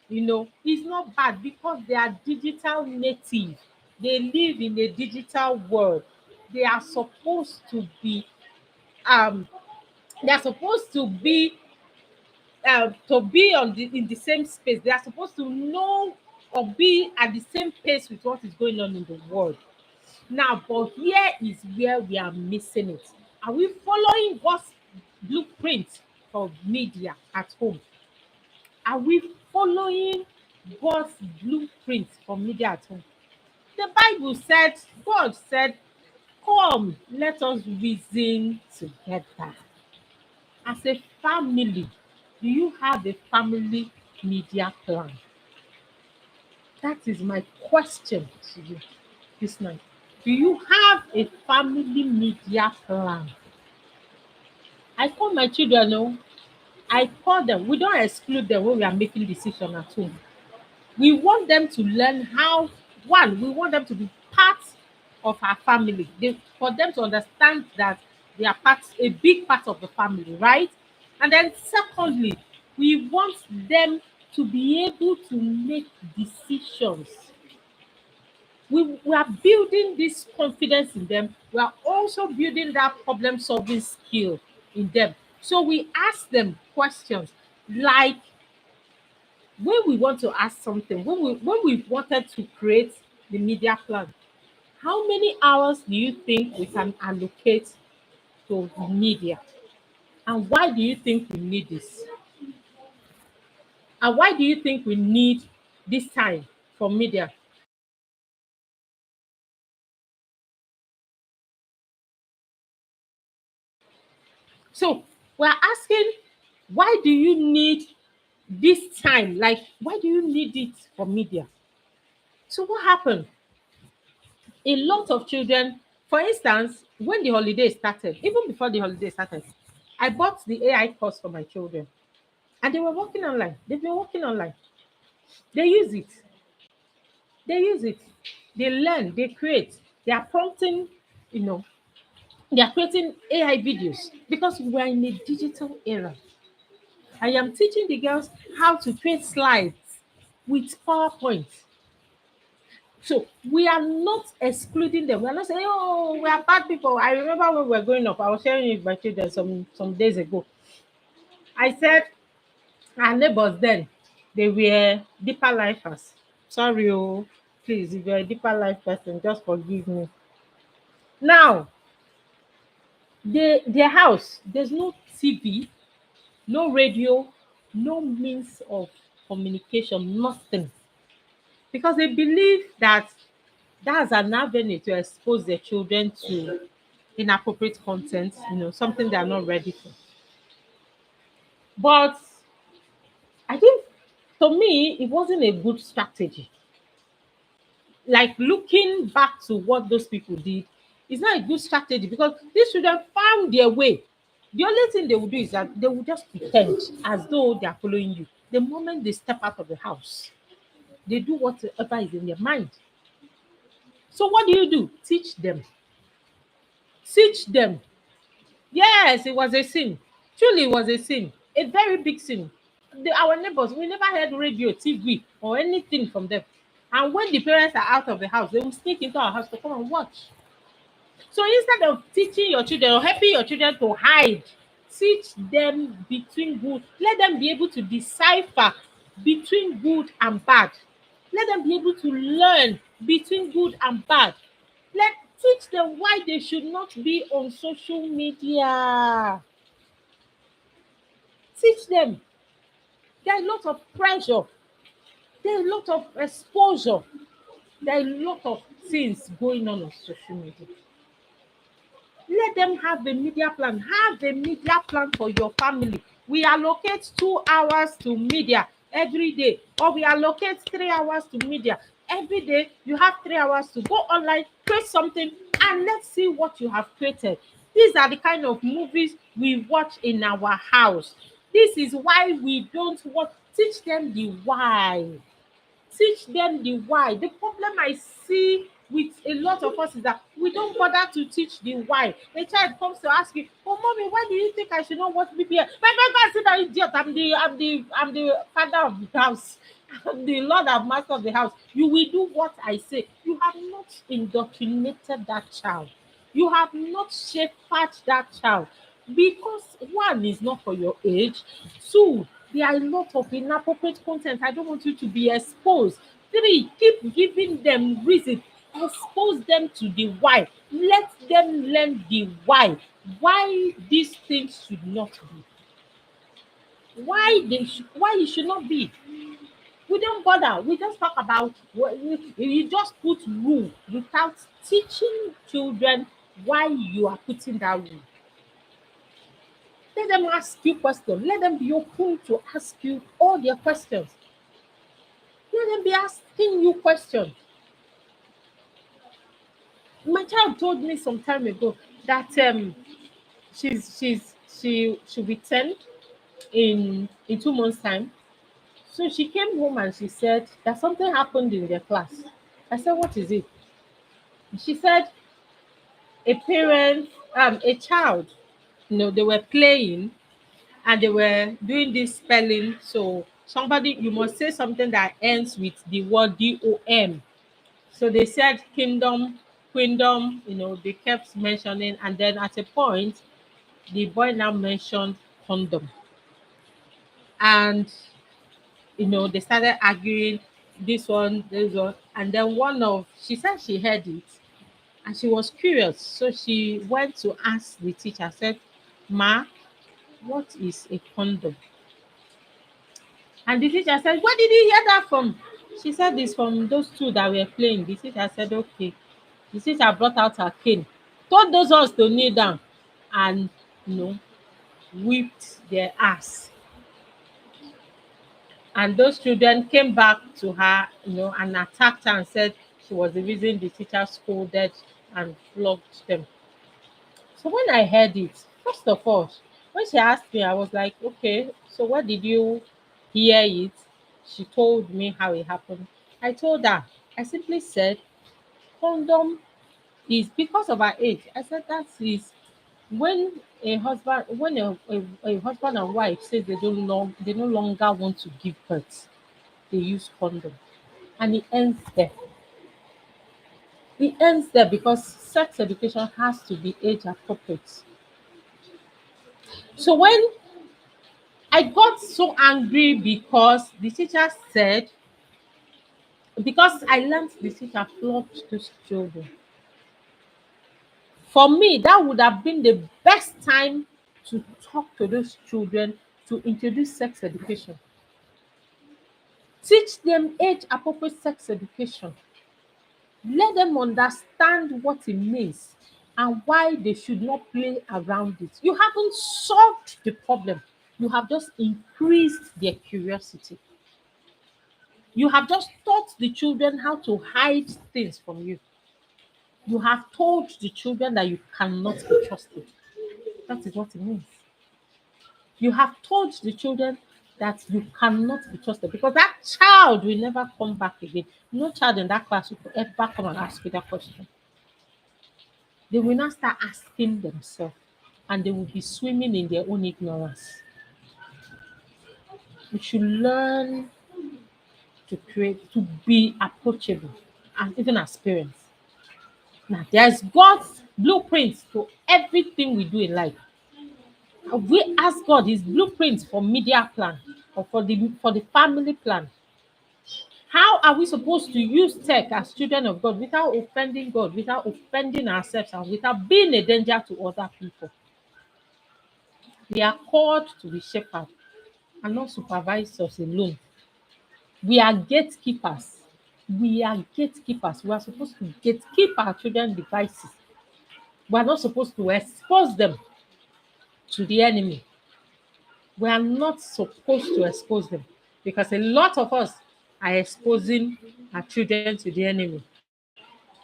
is not bad because they are digital native. They live in a digital world. They are supposed to be um they are supposed to be on in the same space. They are supposed to know or be at the same pace with what is going on in the world. Now, but here is where we are missing it. Are we following God's blueprint for media at home? Are we following God's blueprint for media at home? The Bible said, God said, come, let us reason together. As a family, do you have a family media plan? That is my question to you this night. Do you have a family media plan? I call my children, no. I call them. We don't exclude them when we are making decisions at home. We want them to learn how, one, we want them to be part of our family. For them to understand that they are a big part of the family, right? And then secondly, we want them to be able to make decisions. We are building this confidence in them. We are also building that problem solving skill in them. So we ask them questions like, when we want to ask something, when we wanted to create the media plan, how many hours do you think we can allocate to media? And why do you think we need this? And why do you think we need this time for media? So we're asking, why do you need this time? Like, why do you need it for media? So what happened? A lot of children, for instance, when the holiday started, even before the holiday started, I bought the AI course for my children and they were working online. They've been working online. They use it. They use it. They learn, they create. They are prompting, you know, they are creating AI videos because we're in a digital era. I am teaching the girls how to create slides with PowerPoint. So we are not excluding them. We are not saying, oh, we are bad people. I remember when we were growing up, I was sharing it with my children some days ago. I said our neighbors then, they were deeper lifers. Sorry, oh, please, if you're a deeper life person, just forgive me. Now, their house, there's no TV, no radio, no means of communication, nothing. Because they believe that that's an avenue to expose their children to inappropriate content, something they are not ready for. But I think to me, it wasn't a good strategy. Like looking back to what those people did, it's not a good strategy because these children found their way. The only thing they will do is that they will just pretend as though they are following you. The moment they step out of the house, they do whatever is in their mind. So what do? Teach them. Teach them. Yes, it was a sin. Truly, it was a sin. A very big sin. Our neighbors, we never heard radio, TV, or anything from them. And when the parents are out of the house, they will sneak into our house to come and watch. So instead of teaching your children or helping your children to hide, teach them between good. Let them be able to decipher between good and bad. Let them be able to learn between good and bad. Let Teach them why they should not be on social media. Teach them. There are a lot of pressure. There are a lot of exposure. There are a lot of things going on social media. Let them have a media plan. Have a media plan for your family. We allocate 2 hours to media every day, or we allocate 3 hours to media every day. You have 3 hours to go online, create something, and let's see what you have created. These are the kind of movies we watch in our house. This is why we don't watch. Teach them the why. Teach them the why. The problem I see with a lot of us is that we don't bother to teach the why. A child comes to ask you, "Oh, mommy, why do you think I should not watch BBL?" My God, sit down, idiot. I'm the father of the house. I'm the Lord and master of the house. You will do what I say. You have not indoctrinated that child. You have not shepherded that child because one is not for your age. Two, there are a lot of inappropriate content. I don't want you to be exposed. Three, keep giving them reason. Expose them to the why. Let them learn the why. Why these things should not be. Why it should not be. We don't bother. We just talk about you just put rule without teaching children why you are putting that rule. Let them ask you questions. Let them be open to ask you all their questions. Let them be asking you questions. My child told me some time ago that she'll be 10 in 2 months' time. So she came home and she said that something happened in their class. I said, "What is it?" She said a child, they were playing and they were doing this spelling. So somebody, you must say something that ends with the word DOM. So they said kingdom, queendom, they kept mentioning, and then at a point, the boy now mentioned condom. And they started arguing this one, and then she said she heard it and she was curious. So she went to ask the teacher, said, "Ma, what is a condom?" And the teacher said, "Where did you hear that from?" She said, "It's from those two that were playing." The teacher said, "Okay." The teacher brought out her cane, told those ones to kneel down, and you know, whipped their ass. And those children came back to her, and attacked her and said she was the reason the teacher scolded and flogged them. So when I heard it, first of all, when she asked me, I was like, "Okay, so where did you hear it?" She told me how it happened. I told her, I simply said, "Condom is because of her age." I said that is when a husband and wife say they no longer want to give birth, they use condom. And it ends there. It ends there because sex education has to be age appropriate. So when I got so angry because the teacher said, because I learned the teacher flogged those children. For me, that would have been the best time to talk to those children, to introduce sex education. Teach them age appropriate sex education. Let them understand what it means and why they should not play around it. You haven't solved the problem, you have just increased their curiosity. You have just taught the children how to hide things from you. You have told the children that you cannot be trusted. That is what it means. You have told the children that you cannot be trusted because that child will never come back again. No child in that class will ever come and ask you that question. They will not start asking themselves and they will be swimming in their own ignorance. We should learn to create, to be approachable, and even as parents. Now, there's God's blueprint to everything we do in life. We ask God His blueprint for media plan or for the family plan. How are we supposed to use tech as children of God without offending God, without offending ourselves, and without being a danger to other people? We are called to be shepherds and not supervisors alone. We are gatekeepers. We are gatekeepers. We are supposed to gatekeep our children's devices. We are not supposed to expose them to the enemy. We are not supposed to expose them because a lot of us are exposing our children to the enemy.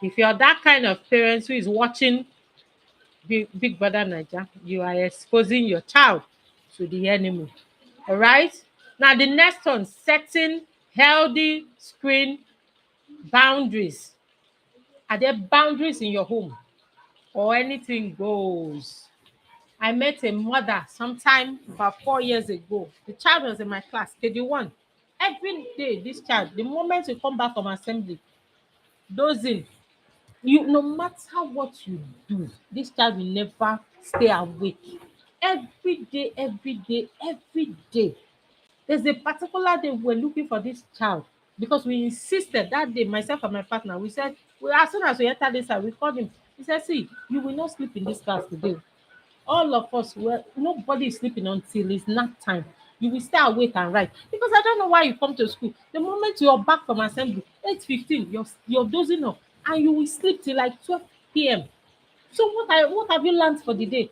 If you're that kind of parent who is watching Big Brother Niger, you are exposing your child to the enemy. All right. Now, the next one, setting healthy screen boundaries. Are there boundaries in your home or anything goes? I met a mother sometime about 4 years ago. The child was in my class, KD1. Every day, this child, the moment you come back from assembly, dozing, you no matter what you do, this child will never stay awake. Every day, every day, every day. There's a particular day we were looking for this child because we insisted that day, myself and my partner, we said, well, as soon as we entered this house, we called him. He said, see, you will not sleep in this class today. All of us were nobody is sleeping until it's nap time. You will stay awake and write because I don't know why you come to school. The moment you're back from assembly, 8:15, you're dozing off and you will sleep till like 12 p.m. So what have you learned for the day?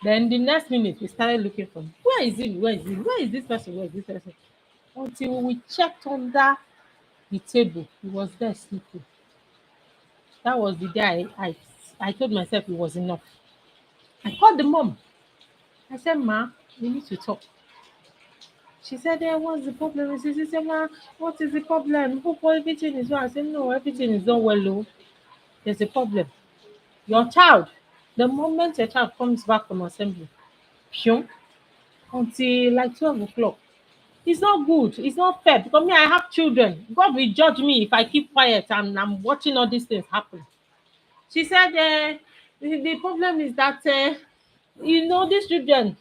Then the next minute we started looking for him. Where is he? Where is he? Where is this person? Where is this person? Until we checked under the table, he was there sleeping. That was the day I told myself it was enough. I called the mom. I said, Ma, we need to talk. She said, what's the problem? She said, Ma, what is the problem? Hope everything is well. I said, no, everything is not well. Oh. There's a problem. Your child, the moment your child comes back from assembly, phew, until like 12 o'clock, it's not good. It's not fair because me, I have children. God will judge me if I keep quiet and I'm watching all these things happen. She said, the problem is that these children,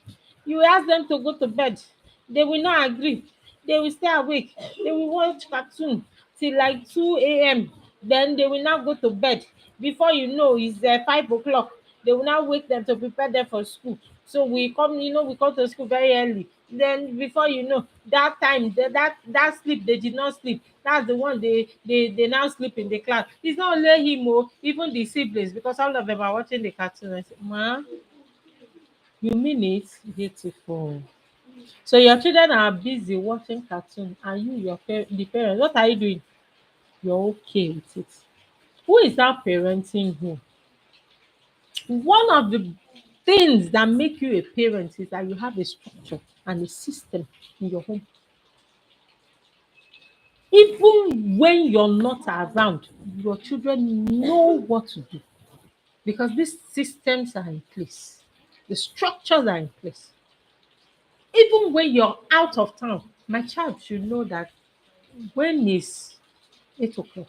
you ask them to go to bed, they will not agree. They will stay awake. They will watch cartoon till like 2 a.m. Then they will now go to bed. Before you know, it's 5 o'clock. They will now wake them to prepare them for school. So we come to school very early. Then before you know, that time, that sleep, they did not sleep. That's the one they now sleep in the class. It's not only him, even the siblings, because all of them are watching the cartoon. I said, Ma, you mean it? Beautiful. So your children are busy watching cartoon and you, the parents, what are you doing? You're okay with it. Who is that parenting who? One of the things that make you a parent is that you have a structure and a system in your home. Even when you're not around, your children know what to do because these systems are in place. The structures are in place. Even when you're out of town, my child should know that when it's 8 o'clock,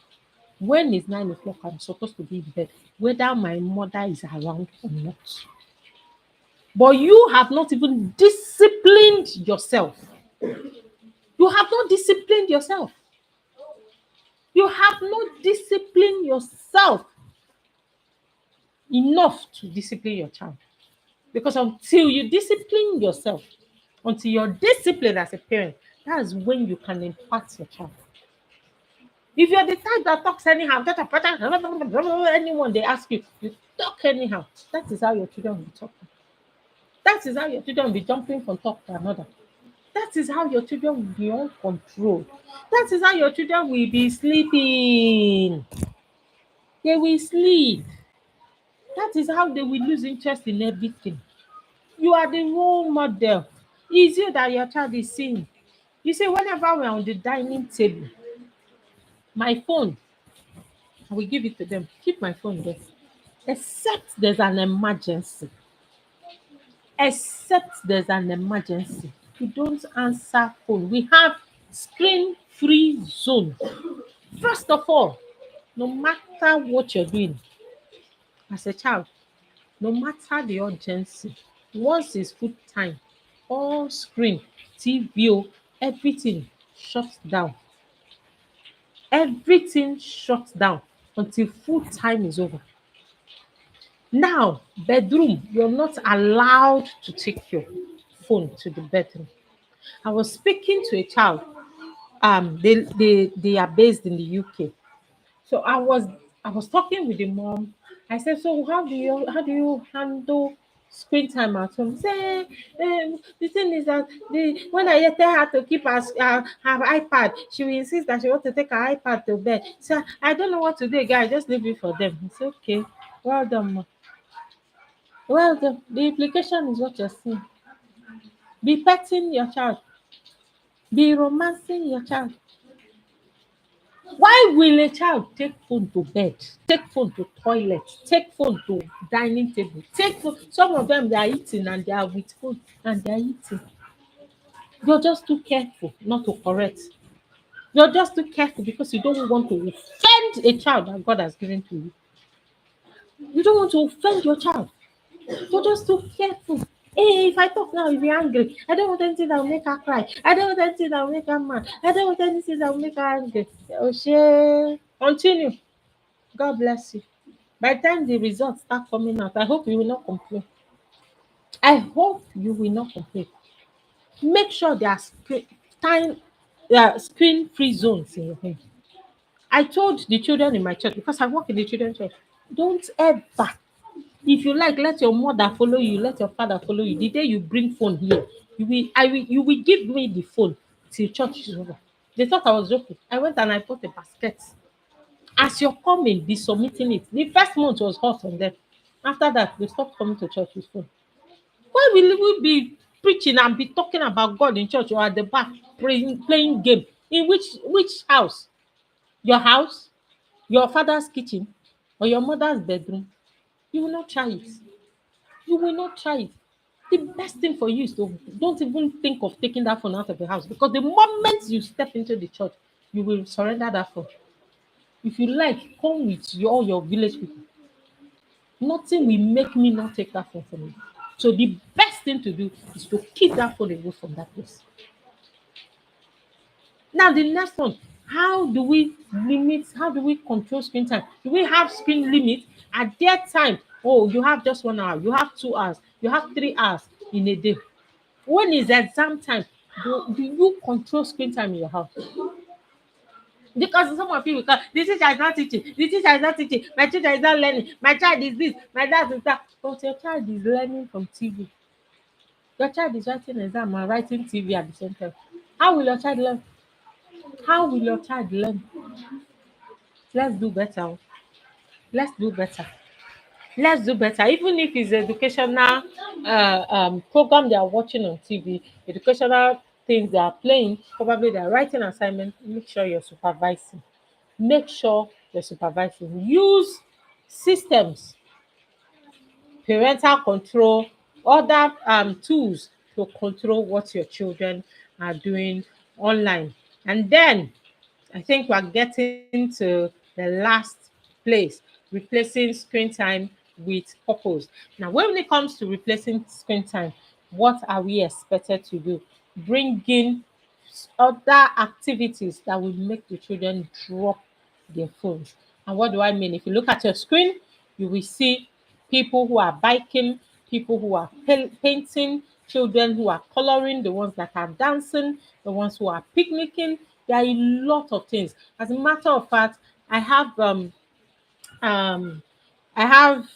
when it's 9 o'clock, I'm supposed to be in bed, whether my mother is around or not. But you have not even disciplined yourself. You have not disciplined yourself. You have not disciplined yourself enough to discipline your child. Because until you discipline yourself, until you're disciplined as a parent, that's when you can impact your child. If you're the type that talks anyhow, anyone they ask you, you talk anyhow. That is how your children will talk. That is how your children will be jumping from top to another. That is how your children will be uncontrolled. That is how your children will be sleeping. They will sleep. That is how they will lose interest in everything. You are the role model. It's you that your child is seeing. You see, whenever we're on the dining table, my phone, I will give it to them. Keep my phone there. Except there's an emergency. Except there's an emergency. You don't answer phone. We have screen free zone. First of all, no matter what you're doing as a child, no matter the urgency, once it's food time, all screen, TV, everything shuts down. Everything shuts down until food time is over. Now, bedroom, you're not allowed to take your phone to the bedroom. I was speaking to a child. They are based in the UK. So I was talking with the mom. I said, so how do you handle screen time at home? Say, the thing is that when I tell her to keep her iPad, she will insist that she wants to take her iPad to bed. So I don't know what to do again. I just leave it for them. It's okay. Well done, ma. Well done. The implication is what you're seeing. Be petting your child. Be romancing your child. Why will a child take phone to bed, take phone to toilet, take phone to dining table, take phone? Some of them they are eating and they are with phone and they are eating. You're just too careful not to correct. You're just too careful because you don't want to offend a child that God has given to you. You don't want to offend your child. You're just too careful. Hey, if I talk now, you'll be angry. I don't want anything that will make her cry. I don't want anything that will make her mad. I don't want anything that will make her angry. Oh, shit. Continue. God bless you. By the time the results start coming out, I hope you will not complain. I hope you will not complain. Make sure there are screen free zones in your home. I told the children in my church because I work in the children's church. Don't ever, if you like, let your mother follow you, let your father follow you. The day you bring phone here, you will give me the phone till church is over. They thought I was joking. I went and I bought a basket. As you're coming, be submitting it. The first month was hot on them. After that, they stopped coming to church with phone. Why will we be preaching and be talking about God in church or at the back playing game? In which house? Your house, your father's kitchen, or your mother's bedroom? You will not try it. You will not try it. The best thing for you is to don't even think of taking that phone out of the house because the moment you step into the church, you will surrender that phone. If you like, come with all your village people. Nothing will make me not take that phone from you. So the best thing to do is to keep that phone away from that place. Now the next one, how do we control screen time? Do we have screen limit at that time? Oh, you have just 1 hour, you have 2 hours, you have 3 hours in a day. When is exam time? Do you control screen time in your house? Because some of you will come, the teacher is not teaching, the teacher is not teaching, my teacher is not learning, my child is this, my dad is that. But your child is learning from TV. Your child is writing exam and writing TV at the same time. How will your child learn? How will your child learn? Let's do better. Let's do better. Let's do better. Even if it's educational program they are watching on TV, educational things they are playing, probably they are writing assignment. Make sure you're supervising. Make sure you're supervising. Use systems, parental control, other tools to control what your children are doing online. And then I think we're getting to the last place, replacing screen time with purpose. Now, when it comes to replacing screen time, what are we expected to do? Bring in other activities that will make the children drop their phones. And what do I mean? If you look at your screen, you will see people who are biking, people who are painting, children who are coloring, the ones that are dancing, the ones who are picnicking. There are a lot of things. As a matter of fact, I have um I have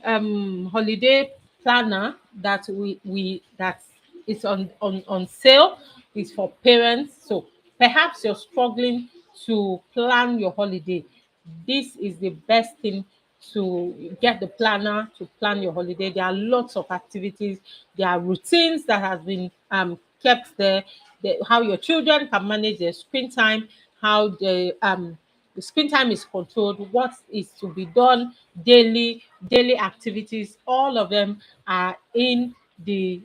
holiday planner that we that is on sale. It's for parents. So perhaps you're struggling to plan your holiday. This is the best thing to get the planner to plan your holiday. There are lots of activities. There are routines that has been kept there. How your children can manage their screen time, how the screen time is controlled, what is to be done daily activities. All of them are in the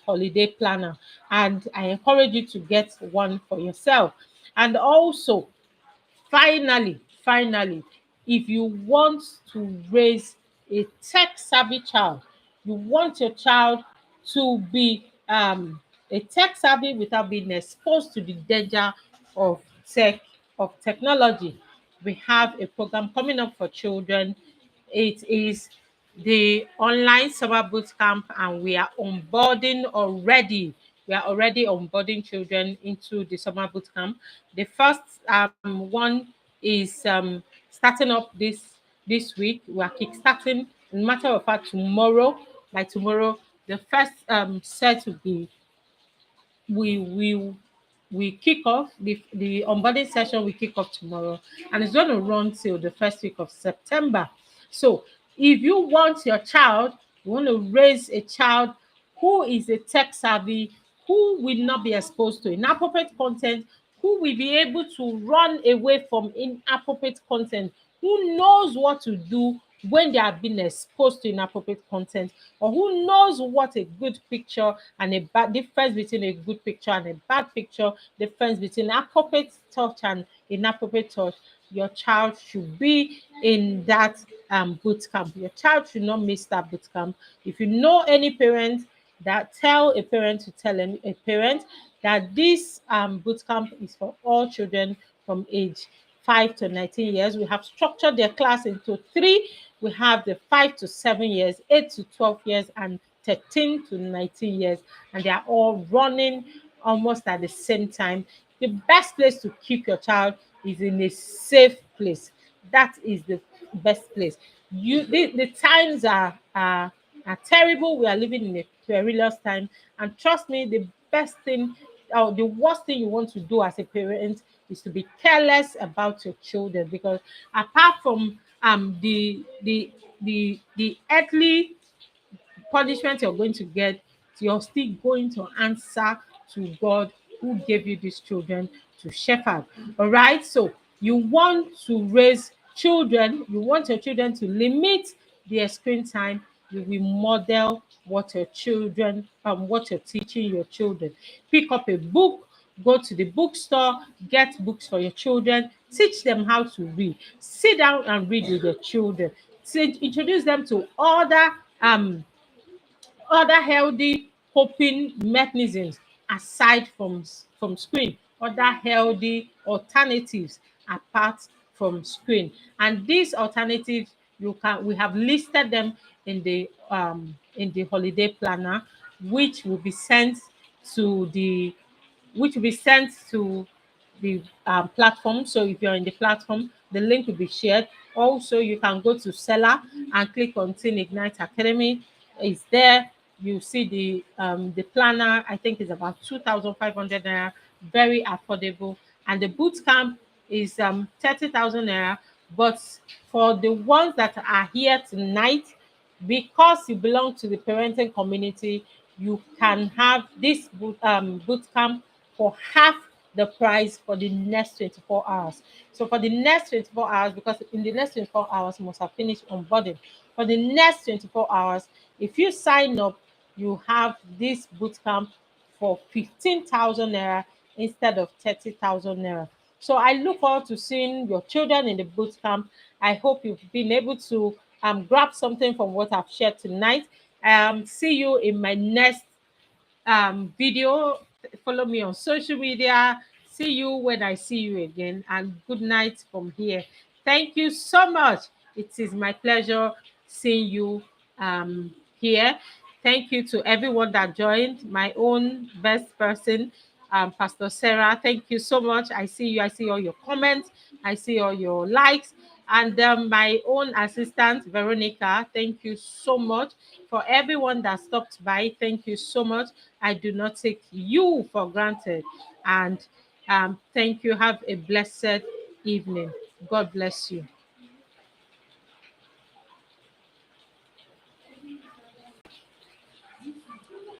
holiday planner, and I encourage you to get one for yourself. And also, finally, if you want to raise a tech savvy child, you want your child to be a tech savvy without being exposed to the danger of technology, we have a program coming up for children. It is the online summer boot camp, and we are onboarding already. We are already onboarding children into the summer boot camp. The first one is starting up this week. We are kickstarting. Matter of fact, tomorrow, by tomorrow, the first set will be we will we kick off the onboarding session. We kick off tomorrow, and it's going to run till the first week of September. So if you want your child, you want to raise a child who is a tech savvy, who will not be exposed to inappropriate content, who will be able to run away from inappropriate content, who knows what to do when they have been exposed to inappropriate content, or who knows what a good picture and a bad difference between a good picture and a bad picture, difference between appropriate touch and inappropriate touch. Your child should be in that boot camp. Your child should not miss that boot camp. If you know any parent, that tell a parent to tell a parent that this boot camp is for all children from age 5 to 19 years. We have structured their class into three. We have the 5 to 7 years, 8 to 12 years, and 13 to 19 years, and they are all running almost at the same time. The best place to keep your child is in a safe place. That is the best place. The times are terrible. We are living in a perilous time, and trust me, the best thing or the worst thing you want to do as a parent is to be careless about your children, because apart from the earthly punishment you're going to get, you're still going to answer to God who gave you these children to shepherd. All right. So you want to raise children, you want your children to limit their screen time. You will model what you're teaching your children. Pick up a book, go to the bookstore, get books for your children, teach them how to read. Sit down and read with your children. Introduce them to other healthy coping mechanisms aside from screen, other healthy alternatives apart from screen. And these alternatives, we have listed them in the holiday planner, which will be sent to the which will be sent to the platform. So if you're in the platform, the link will be shared. Also, you can go to Seller and click on Teen Ignite Academy. It's there. You see the planner. I think it's about 2,500 naira, very affordable. And the boot camp is 30,000 naira. But for the ones that are here tonight, because you belong to the parenting community, you can have this boot camp for half the price for the next 24 hours. So for the next 24 hours, because in the next 24 hours you must have finished onboarding. For the next 24 hours, if you sign up, you have this boot camp for 15,000 naira instead of 30,000 naira. So I look forward to seeing your children in the boot camp. I hope you've been able to grab something from what I've shared tonight. See you in my next video. Follow me on social media. See you when I see you again. And good night from here. Thank you so much. It is my pleasure seeing you here. Thank you to everyone that joined. My own best person, Pastor Sarah. Thank you so much. I see you. I see all your comments. I see all your likes. And my own assistant, Veronica, thank you so much. For everyone that stopped by, thank you so much. I do not take you for granted. And thank you. Have a blessed evening. God bless you.